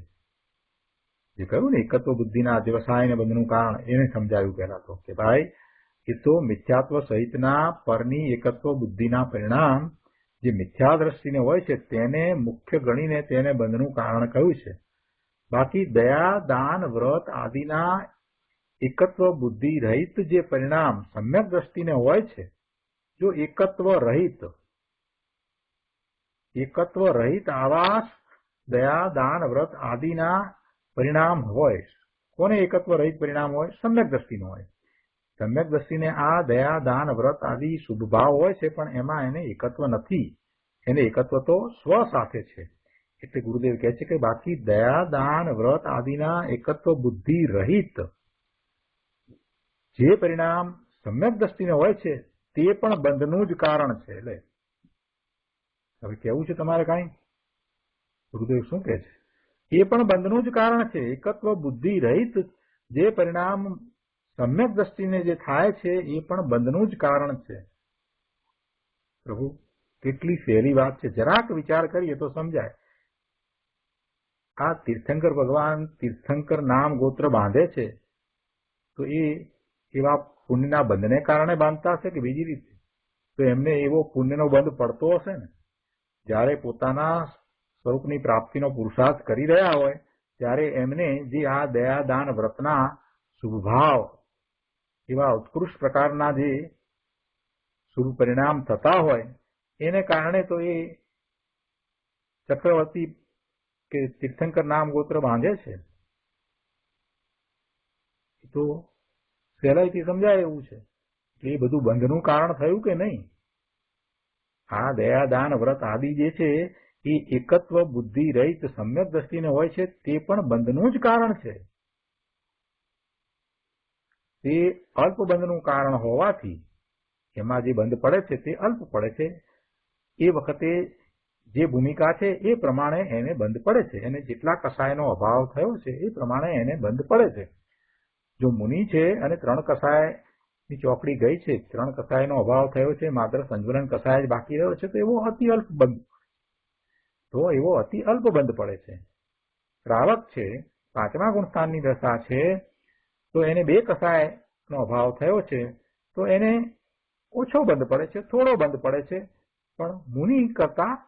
જે કહ્યું ને એકત્વ બુદ્ધિના વ્યવસાયને બંધનું કારણ, એને સમજાવ્યું પહેલા તો કે ભાઈ એ તો મિથ્યાત્વ સહિતના પરની એકત્વ બુદ્ધિના પરિણામ જે મિથ્યા દ્રષ્ટિને હોય છે તેને મુખ્ય ગણીને તેને બંધનું કારણ કહ્યું છે. બાકી દયા, દાન, વ્રત આદિના એકત્વ બુદ્ધિ રહિત જે પરિણામ સમ્યક દ્રષ્ટિને હોય છે, જો એકત્વ રહિત આવા દયા, દાન, વ્રત આદિના પરિણામ હોય, કોને એકત્વ રહિત પરિણામ હોય? સમ્યક દ્રષ્ટિનો હોય. સમ્યક દ્રષ્ટિને આ દયા, દાન, વ્રત આદિ શુભ ભાવ હોય છે, પણ એમાં એને એકત્વ નથી. એને એકત્વ તો સ્વ સાથે છે. એટલે ગુરુદેવ કહે છે કે બાકી દયા, દાન, વ્રત આદિના એકત્વ બુદ્ધિ રહિત જે પરિણામ સમ્યક દ્રષ્ટિને હોય છે તે પણ બંધનું જ કારણ છે. એટલે હવે કેવું છે તમારે કાંઈ? ગુરુદેવ શું કહે છે? એ પણ બંધનું જ કારણ છે. એકત્વ બુદ્ધિ રહિત જે પરિણામ સમ્યક દ્રષ્ટિને જે થાય છે એ પણ બંધનું જ કારણ છે. પ્રભુ કેટલી સહેલી વાત છે, જરાક વિચાર કરીએ તો સમજાય. આ તીર્થંકર ભગવાન તીર્થંકર નામ ગોત્ર બાંધે છે તો એ એવા પુણ્યના બંધને કારણે બાંધતા હશે કે બીજી રીતે? તો એમને એવો પુણ્યનો બંધ પડતો હશે ને. જ્યારે પોતાના સ્વરૂપની પ્રાપ્તિનો પુરુષાર્થ કરી રહ્યા હોય ત્યારે એમને જે આ દયા, દાન, વ્રતના શુભભાવ એવા ઉત્કૃષ્ટ પ્રકારના જે શુભ પરિણામ થતા હોય એને કારણે તો એ ચક્રવર્તી કે તીર્થંકર નામ ગોત્ર બાંધે છે. તો સહેલાઈથી સમજાય એવું છે કે એ બધું બંધનું કારણ થયું કે નહીં? આ દયા, દાન, વ્રત આદિ જે છે એ એકત્વ બુદ્ધિ રહિત સમ્યક દ્રષ્ટિને હોય છે તે પણ બંધનું જ કારણ છે. તે અલ્પ બંધનું કારણ હોવાથી એમાં જે બંધ પડે છે તે અલ્પ પડે છે. એ વખતે જે ભૂમિકા છે એ પ્રમાણે એને બંધ પડે છે. એને જેટલા કસાયનો અભાવ થયો છે એ પ્રમાણે એને બંધ પડે છે. જો મુનિ છે અને 3 કસાયની ચોકડી ગઈ છે, 3 કસાયનો અભાવ થયો છે, માત્ર સંજ્વલન કસાય જ બાકી રહ્યો છે, તો એવો અતિ અલ્પ બંધ પડે છે. શ્રાવક છે, 5મા ગુણસ્થાનની દશા છે, તો એને 2 કસાયનો અભાવ થયો છે તો એને ઓછો બંધ પડે છે, થોડો બંધ પડે છે, પણ મુનિ કરતા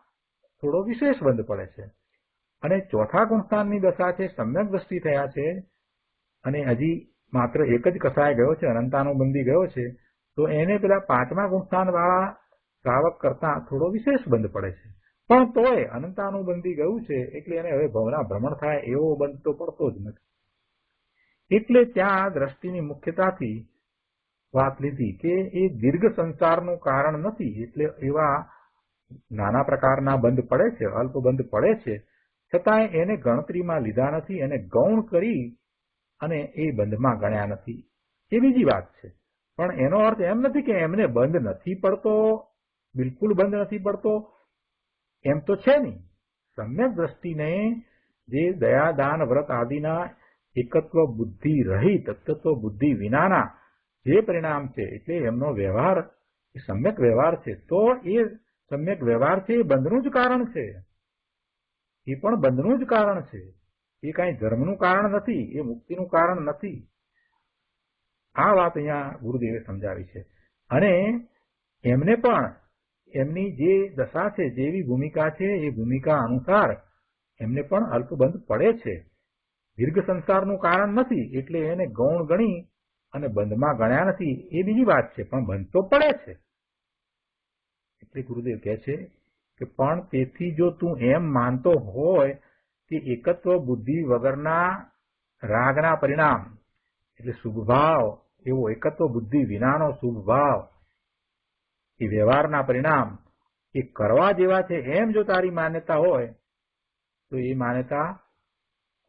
થોડો વિશેષ બંધ પડે છે. અને 4થા ગુણસ્થાનની દશા છે, સમ્યક દ્રષ્ટિ થયા છે અને હજી માત્ર 1 જ કસાય ગયો છે, અનંતાનુબંધી ગયો છે, તો એને પેલા 5મા ગુણસ્થાન વાળા શ્રાવક કરતા થોડો વિશેષ બંધ પડે છે. પણ તોય અનંતાનુબંધી ગયું છે એટલે એને હવે ભવના ભ્રમણ થાય એવો બંધ તો પડતો જ નથી. એટલે ત્યાં દ્રષ્ટિની મુખ્યતાથી વાત લીધી કે એ દીર્ઘ સંસારનું કારણ નથી. એટલે એવા નાના પ્રકારના બંધ પડે છે, અલ્પ બંધ પડે છે, છતાંય એને ગણતરીમાં લીધા નથી, એને ગૌણ કરી અને એ બંધમાં ગણ્યા નથી. એ બીજી વાત છે. પણ એનો અર્થ એમ નથી કે એમને બંધ નથી પડતો, બિલકુલ બંધ નથી પડતો, એમ તો છે નહીં. સમ્યક દ્રષ્ટિને જે દયા, દાન, વ્રત આદિના એકત્વ બુદ્ધિ રહિત, તત્વ બુદ્ધિ વિનાના જે પરિણામ છે એટલે એમનો વ્યવહાર એ સમ્યક વ્યવહાર છે, તો એ સમ્યક વ્યવહાર છે એ બંધનું જ કારણ છે. એ પણ બંધનું જ કારણ છે. એ કાંઈ ધર્મનું કારણ નથી, એ મુક્તિનું કારણ નથી. આ વાત અહીંયા ગુરુદેવે સમજાવી છે. અને એમને પણ એમની જે દશા છે, જેવી ભૂમિકા છે એ ભૂમિકા અનુસાર એમને પણ અલ્પબંધ પડે છે. દીર્ઘ સંસારનું કારણ નથી એટલે એને ગૌણ ગણી અને બંધમાં ગણ્યા નથી એ બીજી વાત છે, પણ બંધ તો પડે છે. એટલે ગુરુદેવ કહે છે કે પણ તેથી જો તું એમ માનતો હોય કે એકત્વ બુદ્ધિ વગરના રાગના પરિણામ એટલે શુભભાવ, એવો એકત્વ બુદ્ધિ વિનાનો શુભભાવ એ વ્યવહારના પરિણામ એ કરવા જેવા છે, એમ જો તારી માન્યતા હોય તો એ માન્યતા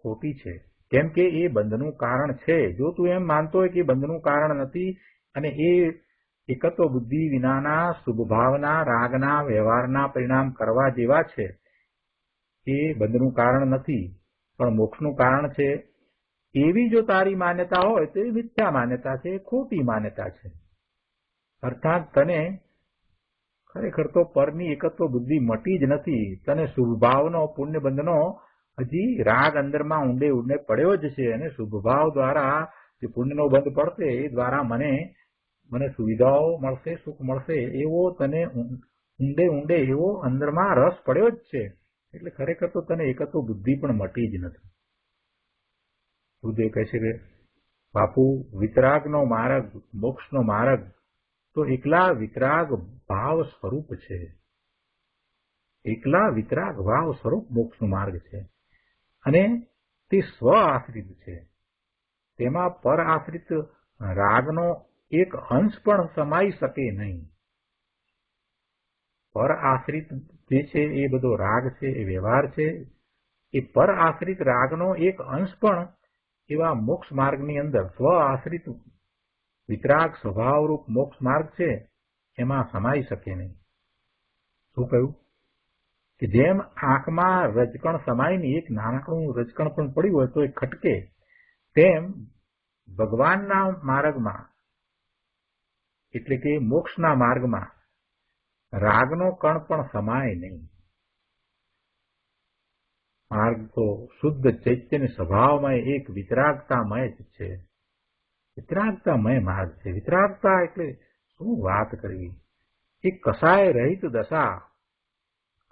ખોટી છે. કેમ કે એ બંધનું કારણ છે. જો તું એમ માનતો હોય કે બંધનું કારણ નથી અને એ એકત્વ બુદ્ધિ વિનાના શુભભાવના રાગના વ્યવહારના પરિણામ કરવા જેવા છે, એ બંધનું કારણ નથી પણ મોક્ષનું કારણ છે, એવી જો તારી માન્યતા હોય તો એ મિથ્યા માન્યતા છે, ખોટી માન્યતા છે. અર્થાત તને ખરેખર તો પરની એકત્વ બુદ્ધિ મટી જ નથી. તને શુભભાવનો પુણ્યબંધનો હજી રાગ અંદરમાં ઊંડે ઊંડે પડ્યો જ છે, અને શુભભાવ દ્વારા જે પુણ્યનો બંધ પડશે એ દ્વારા મને સુવિધાઓ મળશે, સુખ મળશે, એવો તને ઊંડે ઊંડે એવો અંદરમાં રસ પડ્યો જ છે. એટલે ખરેખર તો તને એકત્વ બુદ્ધિ પણ મટી જ નથી. ગુરુદેવ કહે છે કે બાપુ, વિતરાગનો માર્ગ, મોક્ષનો માર્ગ તો એકલા વિતરાગ ભાવ સ્વરૂપ છે. એકલા વિતરાગ ભાવ સ્વરૂપ મોક્ષનો માર્ગ છે, અને તે સ્વ આશ્રિત છે. તેમાં પર આશ્રિત રાગનો એક અંશ પણ સમાઈ શકે નહીં. પર આશ્રિત જે છે એ બધો રાગ છે, એ વ્યવહાર છે. એ પર આશ્રિત રાગનો એક અંશ પણ એવા મોક્ષ માર્ગની અંદર સ્વ આશ્રિત વિતરાગ સ્વભાવરૂપ મોક્ષ માર્ગ છે એમાં સમાઈ શકે નહીં. શું કહ્યું કે જેમ આંખમાં રજકણ સમાઈને એક નાનકડું રજકણ પણ પડ્યું હોય તો એ ખટકે, તેમ ભગવાનના માર્ગમાં એટલે કે મોક્ષના માર્ગમાં રાગનો કણ પણ સમાય નહીં. માર્ગ તો શુદ્ધ ચૈતન્ય સ્વભાવમય એક વિતરાગતામય જ છે. વિતરાગતામય માર્ગ છે. વિતરાગતા એટલે શું વાત કરવી? એ કસાય રહિત દશા.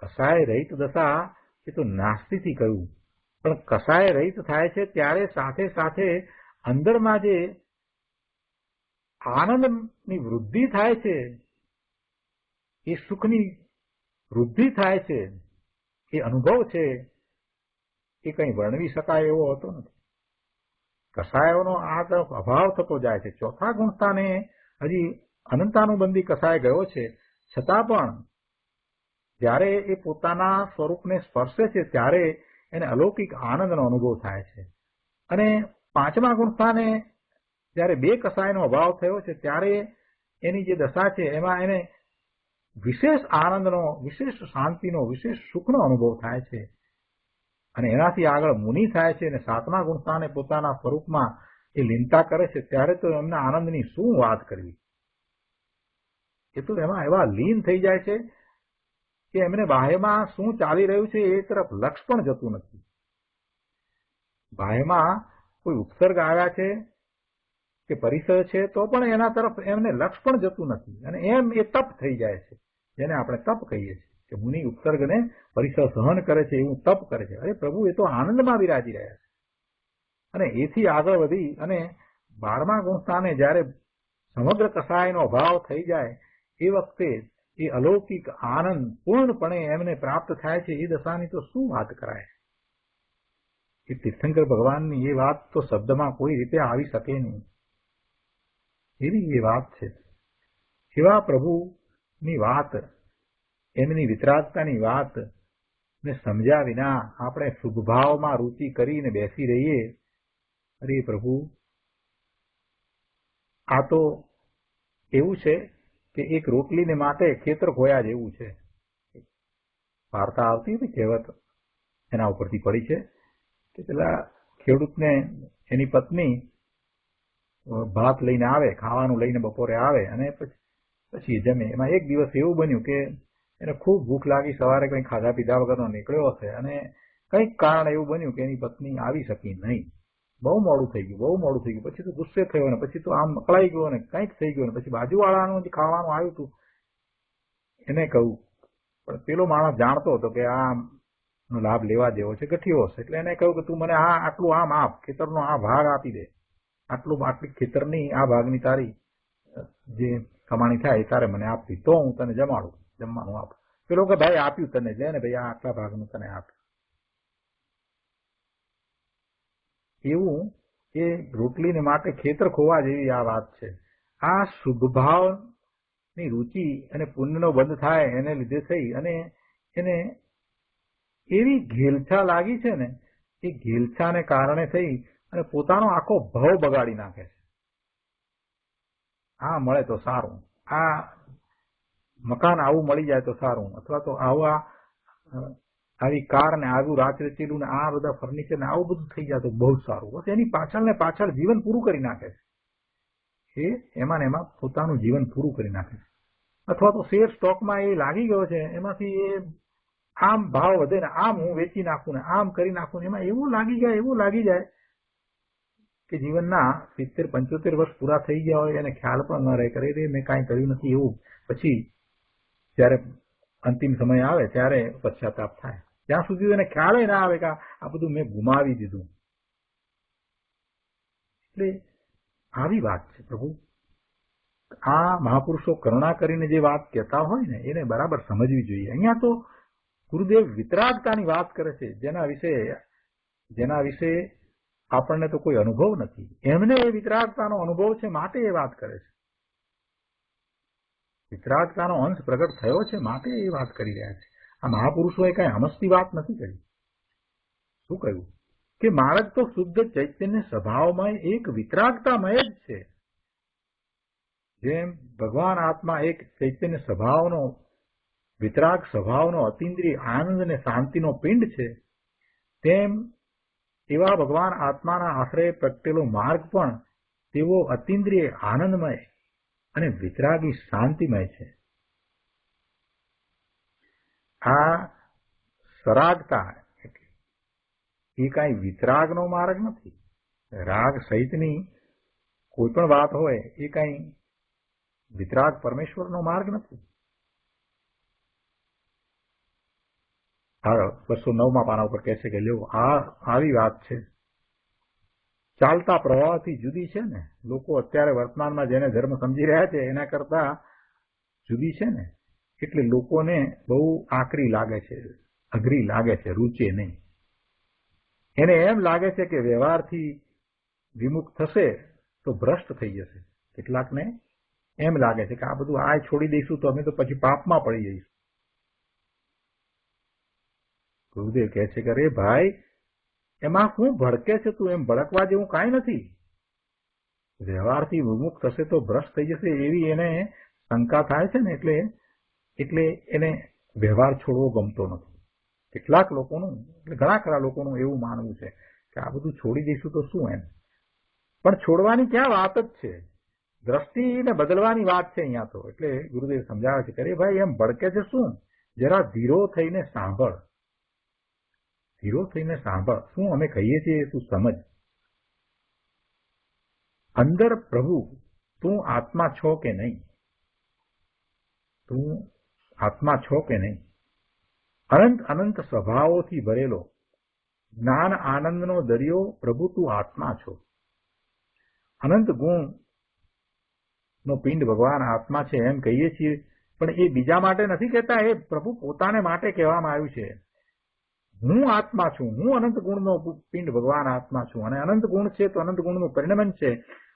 કસાય રહિત દશા એ તો નાસ્તિથી કહ્યું, પણ કસાય રહિત થાય છે ત્યારે સાથે સાથે અંદરમાં જે આનંદની વૃદ્ધિ થાય છે, એ સુખની વૃદ્ધિ થાય છે, એ અનુભવ છે, એ કંઈ વર્ણવી શકાય એવો હોતો નથી. કસાયોનો આ તરફ અભાવ થતો જાય છે. ચોથા ગુણસ્થાને હજી અનંતાનુબંધી કસાય ગયો છે, છતાં પણ જ્યારે એ પોતાના સ્વરૂપને સ્પર્શે છે ત્યારે એને અલૌકિક આનંદનો અનુભવ થાય છે. અને પાંચમા ગુણસ્થાને જ્યારે બે કસાયનો અભાવ થયો છે ત્યારે એની જે દશા છે એમાં એને વિશેષ આનંદનો, વિશેષ શાંતિનો, વિશેષ સુખનો અનુભવ થાય છે, અને એનાથી આગળ મુનિ થાય છે. અને સાતમા ગુણસ્થાને પોતાના સ્વરૂપમાં એ લીનતા કરે છે ત્યારે તો એમના આનંદની શું વાત કરવી. એ તો એમાં એવા લીન થઈ જાય છે કે એમને બાહ્યમાં શું ચાલી રહ્યું છે એ તરફ લક્ષ પણ જતું નથી. બાહ્યમાં કોઈ ઉપસર્ગ આવ્યા છે કે પરિસર છે તો પણ એના તરફ એમને લક્ષ પણ જતું નથી, અને એમ એ તપ થઈ જાય છે, જેને આપણે તપ કહીએ છીએ કે મુનિ ઉપસર્ગને પરિસર સહન કરે છે એવું તપ કરે છે. અરે પ્રભુ, એ તો આનંદમાં વિરાજી રહ્યા છે. અને એથી આગળ વધી અને 12મા ગુણસ્થાને જ્યારે સમગ્ર કસાયનો અભાવ થઈ જાય એ વખતે એ અલૌકિક આનંદ પૂર્ણપણે એમને પ્રાપ્ત થાય છે. એ દશાની તો શું વાત કરાય? એ તીર્થંકર ભગવાનની એ વાત તો શબ્દમાં કોઈ રીતે આવી શકે નહીં, એવી એ વાત છે. એવા પ્રભુની વાત, એમની વિતરાગતાની વાત ને સમજ્યા વિના આપણે શુભભાવમાં રુચિ કરીને બેસી રહીએ. અરે પ્રભુ, આ તો એવું છે કે એક રોટલીને માટે ખેતર ખોયા જેવું છે. વાર્તા આવતી હતી, કહેવત એના ઉપરથી પડી છે કે પેલા ખેડૂતને એની પત્ની ભાત લઈને આવે, ખાવાનું લઈને બપોરે આવે, અને પછી જમે. એમાં એક દિવસ એવું બન્યું કે એને ખૂબ ભૂખ લાગી, સવારે કંઈ ખાધા પીધા વગરનો નીકળ્યો હશે, અને કંઈક કારણ એવું બન્યું કે એની પત્ની આવી શકી નહીં. બહુ મોડું થઈ ગયું. પછી તો ગુસ્સે થયો, ને પછી તો આમ અકળાઈ ગયો, ને કંઈક થઈ ગયું. પછી બાજુવાળાનું જે ખાવાનું આવ્યું હતું એને કહ્યું, પણ પેલો માણસ જાણતો હતો કે આનો લાભ લેવા જેવો છે, ગઠિયો હશે, એટલે એને કહ્યું કે તું મને આટલું આમ આપ, ખેતરનો આ ભાગ આપી દે, આટલી ખેતરની આ ભાગની તારી જે કમાણી થાય એ તારે મને આપવી, તો હું તને જમાડું, જમવાનું આપ. પેલો કે ભાઈ આપ્યું તને, લે ને ભાઈ, આ આટલા ભાગનું તને આપ્યું. એવું એ રોટલીને માટે ખેતર ખોવા જેવી આ વાત છે. આ શુભભાવની રુચિ અને પુણ્યનો બંધ થાય એને લીધે થઈ અને એને એવી ઘેલછા લાગી છે ને, એ ઘેલછાને કારણે થઈ અને પોતાનો આખો ભાવ બગાડી નાખે છે. આ મળે તો સારું, આ મકાન આવું મળી જાય તો સારું, અથવા તો આવી કાર ને આવું રાચરચીલું ને આ બધા ફર્નિચર ને આવું બધું થઈ જાય તો બહુ સારું. બસ એની પાછળ ને પાછળ જીવન પૂરું કરી નાખે છે. એ એમાં ને એમાં પોતાનું જીવન પૂરું કરી નાખે છે. અથવા તો શેર સ્ટોકમાં એ લાગી ગયો છે, એમાંથી એ આમ ભાવ વધે ને આમ હું વેચી નાખું ને આમ કરી નાખું ને એમાં એવું લાગી જાય કે જીવનના 70-75 વર્ષ પૂરા થઈ ગયા હોય એને ખ્યાલ પણ ન રહે, કરે રે મેં કાંઈ કર્યું નથી એવું. પછી જયારે અંતિમ સમય આવે ત્યારે પશ્ચાતાપ થાય. ત્યાં સુધી એને ખ્યાલ ના આવે કે આ બધું મેં ગુમાવી દીધું. એટલે આવી વાત છે પ્રભુ. આ મહાપુરુષો કરુણા કરીને જે વાત કહેતા હોય ને એને બરાબર સમજવી જોઈએ. અહીંયા તો ગુરુદેવ વિતરાગતાની વાત કરે છે, જેના વિશે આપણને તો કોઈ અનુભવ નથી. એમને એ વિતરાગતાનો અનુભવ છે માટે એ વાત કરે છે. વિતરાગતાનો અંશ પ્રગટ થયો છે માટે એ વાત કરી રહ્યા છે. આ મહાપુરુષોએ કઈ હમસતી વાત નથી કરી. શું કહ્યું કે માર્ગ તો શુદ્ધ ચૈતન્ય સ્વભાવમય એક વિતરાગતામય જ છે. જેમ ભગવાન આત્મા એક ચૈતન્ય સ્વભાવનો વિતરાગ સ્વભાવનો અતિન્દ્રિય આનંદ અને શાંતિનો પિંડ છે, તેમ એવા ભગવાન આત્માના આશ્રય પ્રગટેલો માર્ગ પણ તેવો અતિન્દ્રિય આનંદમય અને વિતરાગી શાંતિમય છે. આ સરાગતા એ કાંઈ વિતરાગનો માર્ગ નથી. રાગ સહિતની કોઈ પણ વાત હોય એ કાંઈ વિતરાગ પરમેશ્વરનો માર્ગ નથી. 209 પાના ઉપર કહે છે કે લ્યો આવી વાત છે. ચાલતા પ્રવાહથી જુદી છે ને. લોકો અત્યારે વર્તમાનમાં જેને ધર્મ સમજી રહ્યા છે એના કરતા જુદી છે ને, એટલે લોકોને બહુ આકરી લાગે છે, અઘરી લાગે છે, રૂચે નહીં. એને એમ લાગે છે કે વ્યવહારથી વિમુખ થશે તો ભ્રષ્ટ થઈ જશે. કેટલાકને એમ લાગે છે કે આ બધું આ છોડી દઈશું તો અમે તો પછી પાપમાં પડી જઈશું. ગુરુદેવ કહે છે કે અરે ભાઈ, એમાં શું ભડકે છે તું? એમ ભડકવા જેવું કાંઈ નથી. વ્યવહારથી વિમુખ થશે તો ભ્રષ્ટ થઈ જશે એવી એને શંકા થાય છે ને, એટલે એને વ્યવહાર છોડવો ગમતો નથી. કેટલાક લોકોનું, એટલે ઘણા ખરા લોકોનું એવું માનવું છે કે આ બધું છોડી દઈશું તો શું એમ. પણ છોડવાની ક્યાં વાત જ છે, દ્રષ્ટિને બદલવાની વાત છે અહીંયા તો. એટલે ગુરુદેવ સમજાવે છે કે અરે ભાઈ, એમ ભડકે છે શું? જરા ધીરો થઈને સાંભળ. ધીરો થઈને સાંભળ. શું અમે કહીએ છીએ તું સમજ. અંદર પ્રભુ તું આત્મા છો કે નહીં? તું આત્મા છો કે નહીં? અનંત અનંત સ્વભાવોથી ભરેલો જ્ઞાન આનંદનો દરિયો પ્રભુ તું આત્મા છો. અનંત ગુણ નો પિંડ ભગવાન આત્મા છે એમ કહીએ છીએ, પણ એ બીજા માટે નથી કહેતા, એ પ્રભુ પોતાને માટે કહેવામાં આવ્યું છે. હું આત્મા છું, હું અનંત ગુણનો પિંડ ભગવાન આત્મા છું, અને અનંત ગુણ છે તો અનંત ગુણનું પરિણમન છે,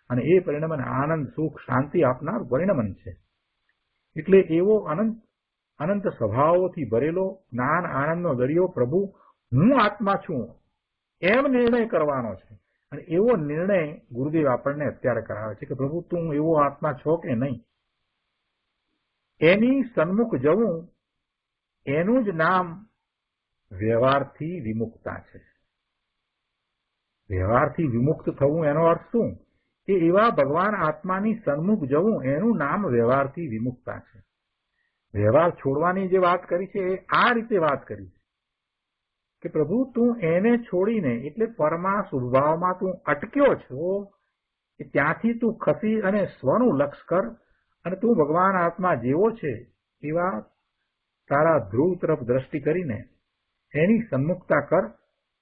અને એ પરિણમન આનંદ સુખ શાંતિ આપનાર પરિણમન છે. એટલે એવો અનંત સ્વભાવોથી ભરેલો જ્ઞાન આનંદનો દરિયો પ્રભુ હું આત્મા છું એમ નિર્ણય કરવાનો છે. અને એવો નિર્ણય ગુરુદેવ આપણને અત્યારે કરાવે છે કે પ્રભુ તું એવો આત્મા છો કે નહીં. એની સન્મુખ જવું એનું જ નામ વ્યવહારથી વિમુક્તા છે. વ્યવહારથી વિમુક્ત થવું એનો અર્થ શું? કે એવા ભગવાન આત્માની સન્મુખ જવું એનું નામ વ્યવહારથી વિમુક્તા છે. વ્યવહાર છોડવાની જે વાત કરી છે એ આ રીતે વાત કરી છે કે પ્રભુ તું એને છોડીને, એટલે પરમા સ્વભાવમાં તું અટક્યો છો, કે ત્યાંથી તું ખસી અને સ્વનું લક્ષ કર, અને તું ભગવાન આત્મા જેવો છે એવા તારા ધ્રુવ તરફ દ્રષ્ટિ કરીને એની સન્મુખતા કર.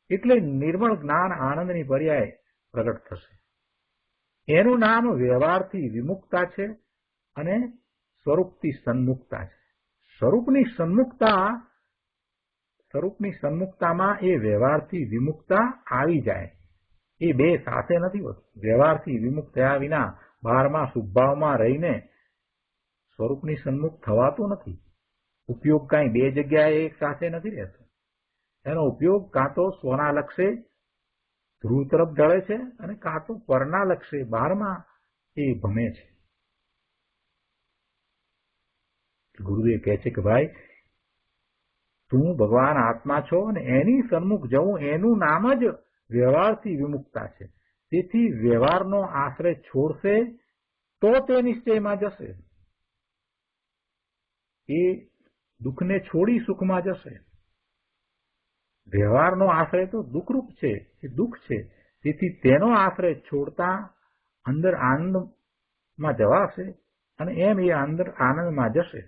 એટલે નિર્મળ જ્ઞાન આનંદની પર્યાય પ્રગટ થશે. એનું નામ વ્યવહારથી વિમુક્તા છે અને સ્વરૂપથી સન્મુક્તા છે. સ્વરૂપની સન્મુક્તામાં એ વ્યવહારથી વિમુક્તા આવી જાય. એ બે સાથે નથી હોતું. વ્યવહારથી વિમુક્ત થયા વિના 12મા શુભભાવમાં રહીને સ્વરૂપની સન્મુખ થવાતું નથી. ઉપયોગ કાંઈ બે જગ્યાએ એક સાથે નથી રહેતો. એનો ઉપયોગ કાં તો સ્વના લક્ષે ધ્રુવ તરફ ઢળે છે, અને કાં તો પરના લક્ષે 12માં એ ભમે છે. ગુરુદેવ કહે છે કે ભાઈ તું ભગવાન આત્મા છો, અને એની સન્મુખ જવું એનું નામ જ વ્યવહારથી વિમુક્તા છે. તેથી વ્યવહારનો આશ્રય છોડશે તો તે નિશ્ચયમાં જશે. એ દુઃખને છોડી સુખમાં જશે. વ્યવહારનો આશ્રય તો દુઃખરૂપ છે, એ દુઃખ છે. તેથી તેનો આશ્રય છોડતા અંદર આનંદમાં જવાશે અને એમ એ અંદર આનંદમાં જશે.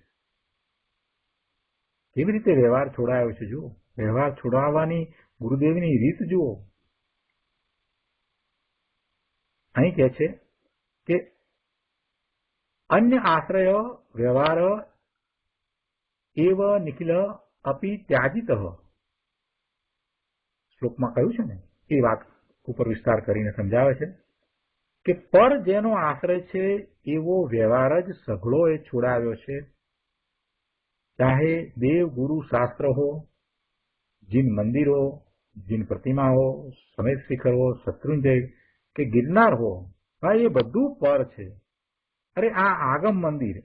કેવી રીતે વ્યવહાર છોડાયો છે જુઓ. વ્યવહાર છોડાવવાની ગુરુદેવની રીત જુઓ. અહીં કહે છે કે અન્ય આશ્રય વ્યવહાર એવ નિખિલ અપી ત્યાજિત. શ્લોકમાં કહ્યું છે ને એ વાત ઉપર વિસ્તાર કરીને સમજાવે છે કે પર જેનો આશ્રય છે એવો વ્યવહાર જ સઘળો એ છોડાવ્યો છે. ચાહે દેવ ગુરુ શાસ્ત્ર હો, જીન મંદિર હો, જીન પ્રતિમા હો, સમેત શિખર હો, શત્રુંજય કે ગિરનાર હો, ભાઈ એ બધું પર છે. અરે આ આગમ મંદિર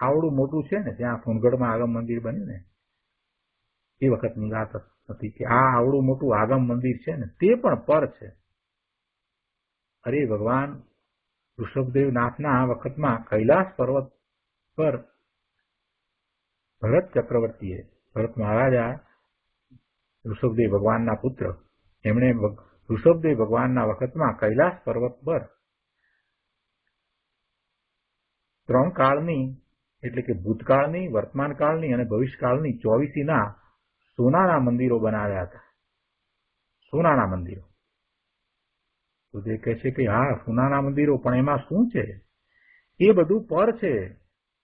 આવડું મોટું છે ને, ત્યાં સોનગઢમાં આગમ મંદિર બન્યું ને, એ વખતની વાત હતી કે આ આવડું મોટું આગમ મંદિર છે ને તે પણ પર છે. અરે ભગવાન ઋષભદેવ નાથના વખતમાં કૈલાસ પર્વત પર ભરત ચક્રવર્તીએ, ભરત મહારાજા ઋષભદેવ ભગવાનના પુત્ર, એમણે ઋષભદેવ ભગવાનના વખતમાં કૈલાસ પર્વત પર 3 કાળની એટલે કે ભૂતકાળની, વર્તમાન કાળની અને ભવિષ્યકાળની 24ના સોનાના મંદિરો બનાવ્યા હતા. સોનાના મંદિરો. તો તે કહે છે કે હા સોનાના મંદિરો, પણ એમાં શું છે? એ બધું પર છે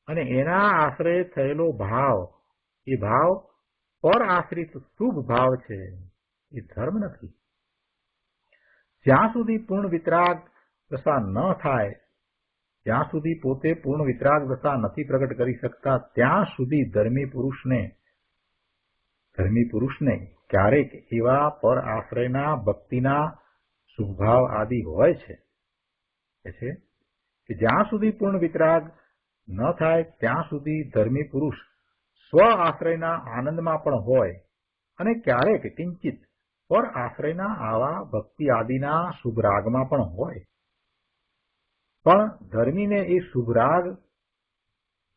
અને એના આશ્રય થયેલો ભાવ, એ ભાવ પર આશ્રિત શુભ ભાવ છે, એ ધર્મ નથી. જ્યાં સુધી પૂર્ણ વિતરાગ દશા ન થાય, જ્યાં સુધી પોતે પૂર્ણ વિતરાગ દશા નથી પ્રગટ કરી શકતા, ત્યાં સુધી ધર્મી પુરુષને ક્યારેક એવા પર આશ્રયના ભક્તિના શુભભાવ આદિ હોય છે કે જ્યાં સુધી પૂર્ણ વિતરાગ ન થાય ત્યાં સુધી ધર્મી પુરુષ સ્વ આશ્રયના આનંદમાં પણ હોય અને ક્યારેક કિંચિત પર આશ્રયના આવા ભક્તિ આદિના શુભ રાગમાં પણ હોય. પણ ધર્મીને એ શુભ રાગ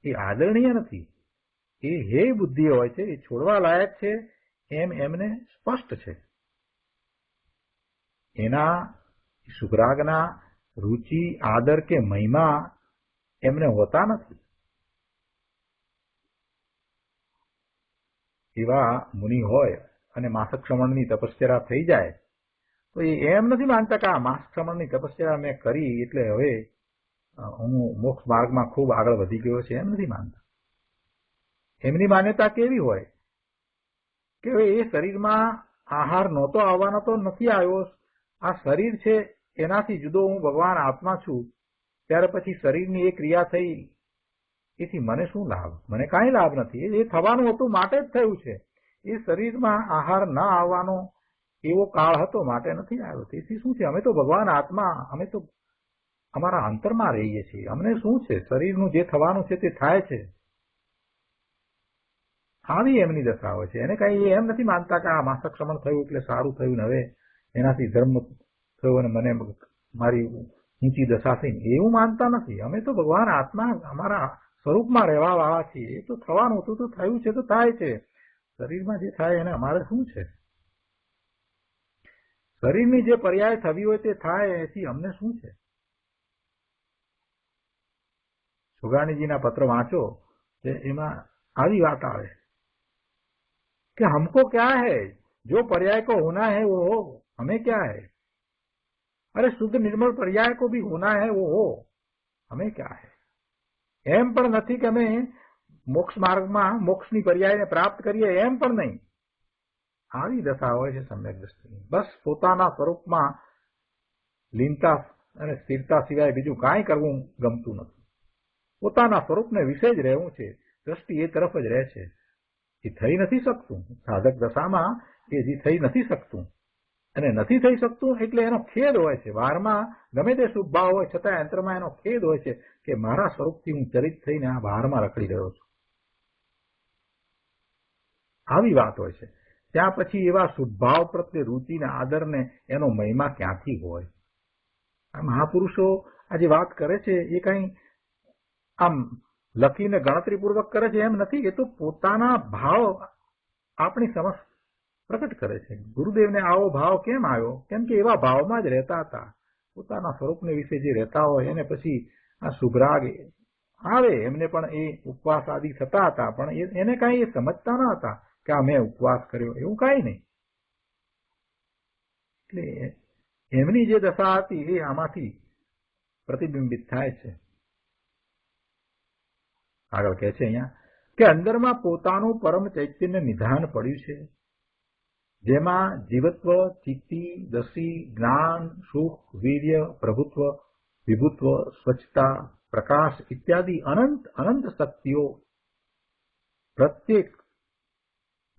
એ આદરણીય નથી, એ હે બુદ્ધિ હોય છે, એ છોડવા લાયક છે એમ એમને સ્પષ્ટ છે. એના શુભરાગના રુચિ, આદર કે મહિમા એમને હોતા નથી. એવા મુનિ હોય અને માસક્ષમણની તપસ્યા થઈ જાય તો એ એમ નથી માનતા કે આ માસક્ષમણની તપસ્યા મેં કરી એટલે હવે હું મોક્ષ માર્ગમાં ખૂબ આગળ વધી ગયો છે, એમ નથી માનતા. એમની માન્યતા કેવી હોય કે એ શરીરમાં આહાર નહોતો આવવાનો તો નથી આવ્યો, આ શરીર છે એનાથી જુદો હું ભગવાન આત્મા છું, ત્યાર પછી શરીરની એ ક્રિયા થઈ, એથી મને શું લાભ? મને કાંઈ લાભ નથી. એ થવાનું હતું માટે જ થયું છે. એ શરીરમાં આહાર ન આવવાનો એવો કાળ હતો માટે નથી આવ્યો. તેથી શું છે, અમે તો ભગવાન આત્મા, અમે તો અમારા અંતરમાં રહીએ છીએ, અમને શું છે, શરીરનું જે થવાનું છે તે થાય છે. આવી એમની દશા હોય છે. એને કઈ એમ નથી માનતા કે આ માસક્ષમણ થયું એટલે સારું થયું ને હવે એનાથી ધર્મ થયો અને મને મારી ઊંચી દશા થઈ, એવું માનતા નથી. અમે તો ભગવાન આત્મા અમારા સ્વરૂપમાં રહેવા વાળા છીએ. એ તો થવાનું હતું તો થયું છે તો થાય છે. શરીરમાં જે થાય એને અમારે શું છે? શરીરની જે પર્યાય થવી હોય તે થાય, એથી અમને શું છે? સુગાણીજીના પત્ર વાંચો કે એમાં આવી વાત આવે कि हमको क्या है, जो पर्याय को होना है वो हो, हमें क्या है. अरे शुद्ध निर्मल पर्याय को भी होना है वो हो, हमें क्या है. એમ પણ નથી કે અમે મોક્ષ માર્ગમાં મોક્ષની પર્યાયને પ્રાપ્ત કરીએ, એમ પણ નહીં. આવી દશા હોય છે સમ્યક દ્રષ્ટિની. બસ પોતાના સ્વરૂપમાં લીનતા અને સ્થિરતા સિવાય બીજું કાંઈ કરવું ગમતું નથી. પોતાના સ્વરૂપને વિશે જ રહેવું છે, દ્રષ્ટિ એ તરફ જ રહે છે. એ થઈ નથી શકતું સાધક દશામાં, એ હજી થઈ નથી શકતું. અને નથી થઈ શકતું એટલે એનો ખેદ હોય છે. વારમાં ગમે તે શુભ ભાવ હોય છતાં અંતરમાં એનો ખેદ હોય છે કે મારા સ્વરૂપથી હું ચરિત થઈને આ બહારમાં રખડી રહ્યો છું. આવી વાત હોય છે. ત્યાં પછી એવા શુભ ભાવ પ્રત્યે રુચિને આદરને એનો મહિમા ક્યાંથી હોય? આ મહાપુરુષો આ જે વાત કરે છે એ કઈ આમ લખીને ગણતરીપૂર્વક કરે છે એમ નથી, એ તો પોતાના ભાવ આપણી સમક્ષ પ્રકટ કરે છે. ગુરુદેવને આવો ભાવ કેમ આવ્યો? કેમ કે એવા ભાવમાં જ રહેતા હતા. પોતાના સ્વરૂપને વિશે જે રહેતા હોય એને પછી આ સુભરાગ આવે, એમને પણ એ ઉપવાસ આદિ થતા હતા, પણ એને કાંઈ એ સમજતા ન હતા કે આ મેં ઉપવાસ કર્યો, એવું કાંઈ નહીં. એટલે એમની જે દશા હતી એ આમાંથી પ્રતિબિંબિત થાય છે. આગળ કહે છે અહીંયા કે અંદરમાં પોતાનું પરમ ચૈતન્ય નિધાન પડ્યું છે, જેમાં જીવત્વ, ચિત્તી, દસી, જ્ઞાન, સુખ, વીર્ય, પ્રભુત્વ, વિભુત્વ, સ્વચ્છતા, પ્રકાશ ઇત્યાદિ અનંત અનંત શક્તિઓ પ્રત્યેક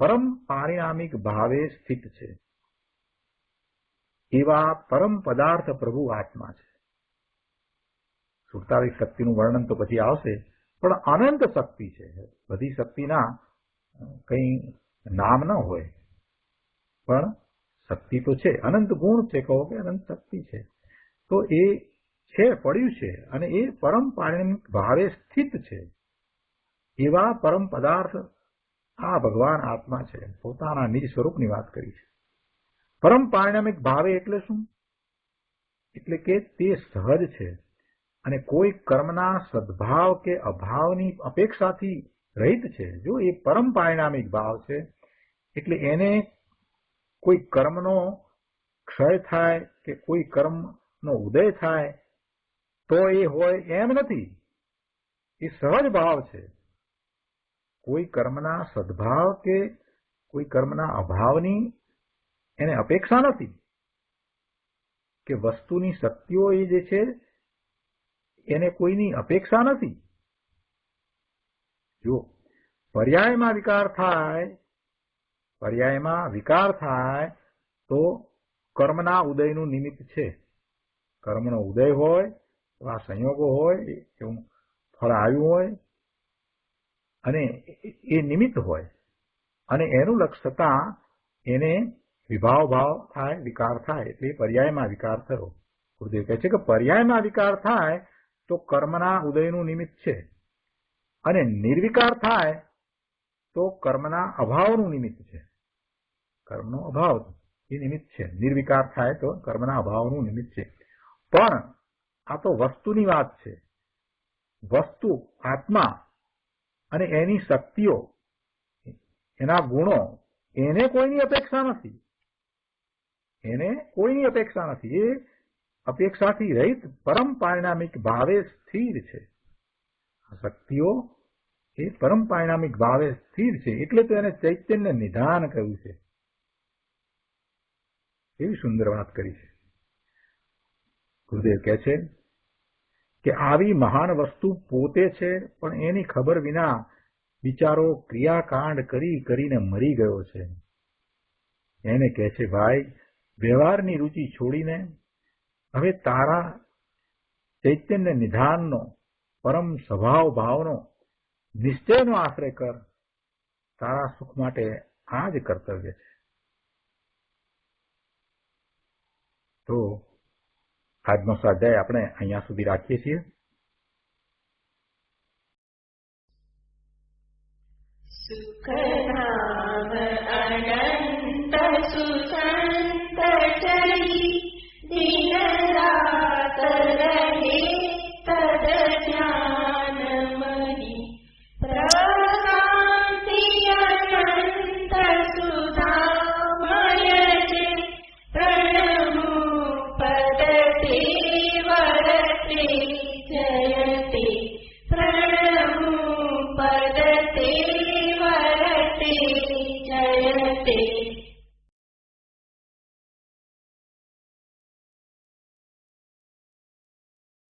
પરમ પારિણામિક ભાવે સ્થિત છે. એવા પરમ પદાર્થ પ્રભુ આત્મા છે. સુડતાલીસ શક્તિનું વર્ણન તો પછી આવશે, પણ અનંત શક્તિ છે. બધી શક્તિના કંઈ નામ ન હોય, પણ શક્તિ તો છે, અનંત ગુણ છે, કહો કે અનંત શક્તિ છે. તો એ છે, પડ્યું છે, અને એ પરમ પારિણામિક ભાવે સ્થિત છે. એવા પરમ પદાર્થ આ ભગવાન આત્મા છે. પોતાના નિજ સ્વરૂપની વાત કરી છે. પરમ પારિણામિક ભાવે એટલે શું? એટલે કે તે સહજ છે અને કોઈ કર્મના સદભાવ કે અભાવની અપેક્ષાથી રહિત છે. જો એ પરમ પારિણામિક ભાવ છે એટલે એને કોઈ કર્મનો ક્ષય થાય કે કોઈ કર્મનો ઉદય થાય તો એ હોય એમ નથી. એ સહજ ભાવ છે. કોઈ કર્મના સદભાવ કે કોઈ કર્મના અભાવની એને અપેક્ષા નથી, કે વસ્તુની શક્તિઓ એ જે છે એને કોઈની અપેક્ષા નથી. જો પર્યાયમાં વિકાર થાય તો કર્મના ઉદયનું નિમિત્ત છે. કર્મનો ઉદય હોય તો આ સંયોગો હોય, એવું ફળ આવ્યું હોય અને એ નિમિત્ત હોય, અને એનું લક્ષ થતાં એને વિભાવ ભાવ થાય, વિકાર થાય, એટલે પર્યાયમાં વિકાર થયો. ગુરુદેવ કહે છે કે પર્યાયમાં વિકાર થાય તો કર્મના ઉદયનું નિમિત્ત છે, અને નિર્વિકાર થાય તો કર્મના અભાવનું નિમિત્ત છે. કર્મનો અભાવ એ નિમિત્ત છે. નિર્વિકાર થાય તો કર્મના અભાવનું નિમિત્ત છે. પણ આ તો વસ્તુની વાત છે. વસ્તુ આત્મા અને એની શક્તિઓ, એના ગુણો, એને કોઈની અપેક્ષા નથી. એને કોઈની અપેક્ષા નથી. એ અપેક્ષાથી રહિત પરમ પારિણામિક ભાવે સ્થિર છે. શક્તિઓ એ પરમ પારિણામિક ભાવે સ્થિર છે, એટલે તો એને ચૈતન્ય નિધાન કહ્યું છે. એવી સુંદર વાત કરી છે. ગુરુદેવ કહે છે કે આવી મહાન વસ્તુ પોતે છે, પણ એની ખબર વિના બિચારો ક્રિયાકાંડ કરીને મરી ગયો છે. એને કહે છે, ભાઈ, વ્યવહારની રુચિ છોડીને હવે તારા ચૈતન્ય નિધાનનો, પરમ સ્વભાવ ભાવનો, નિશ્ચયનો આશ્રય કર. તારા સુખ માટે આ જ કર્તવ્ય છે. તો આજનો સ્વાધ્યાય આપણે અહીંયા સુધી રાખીએ છીએ.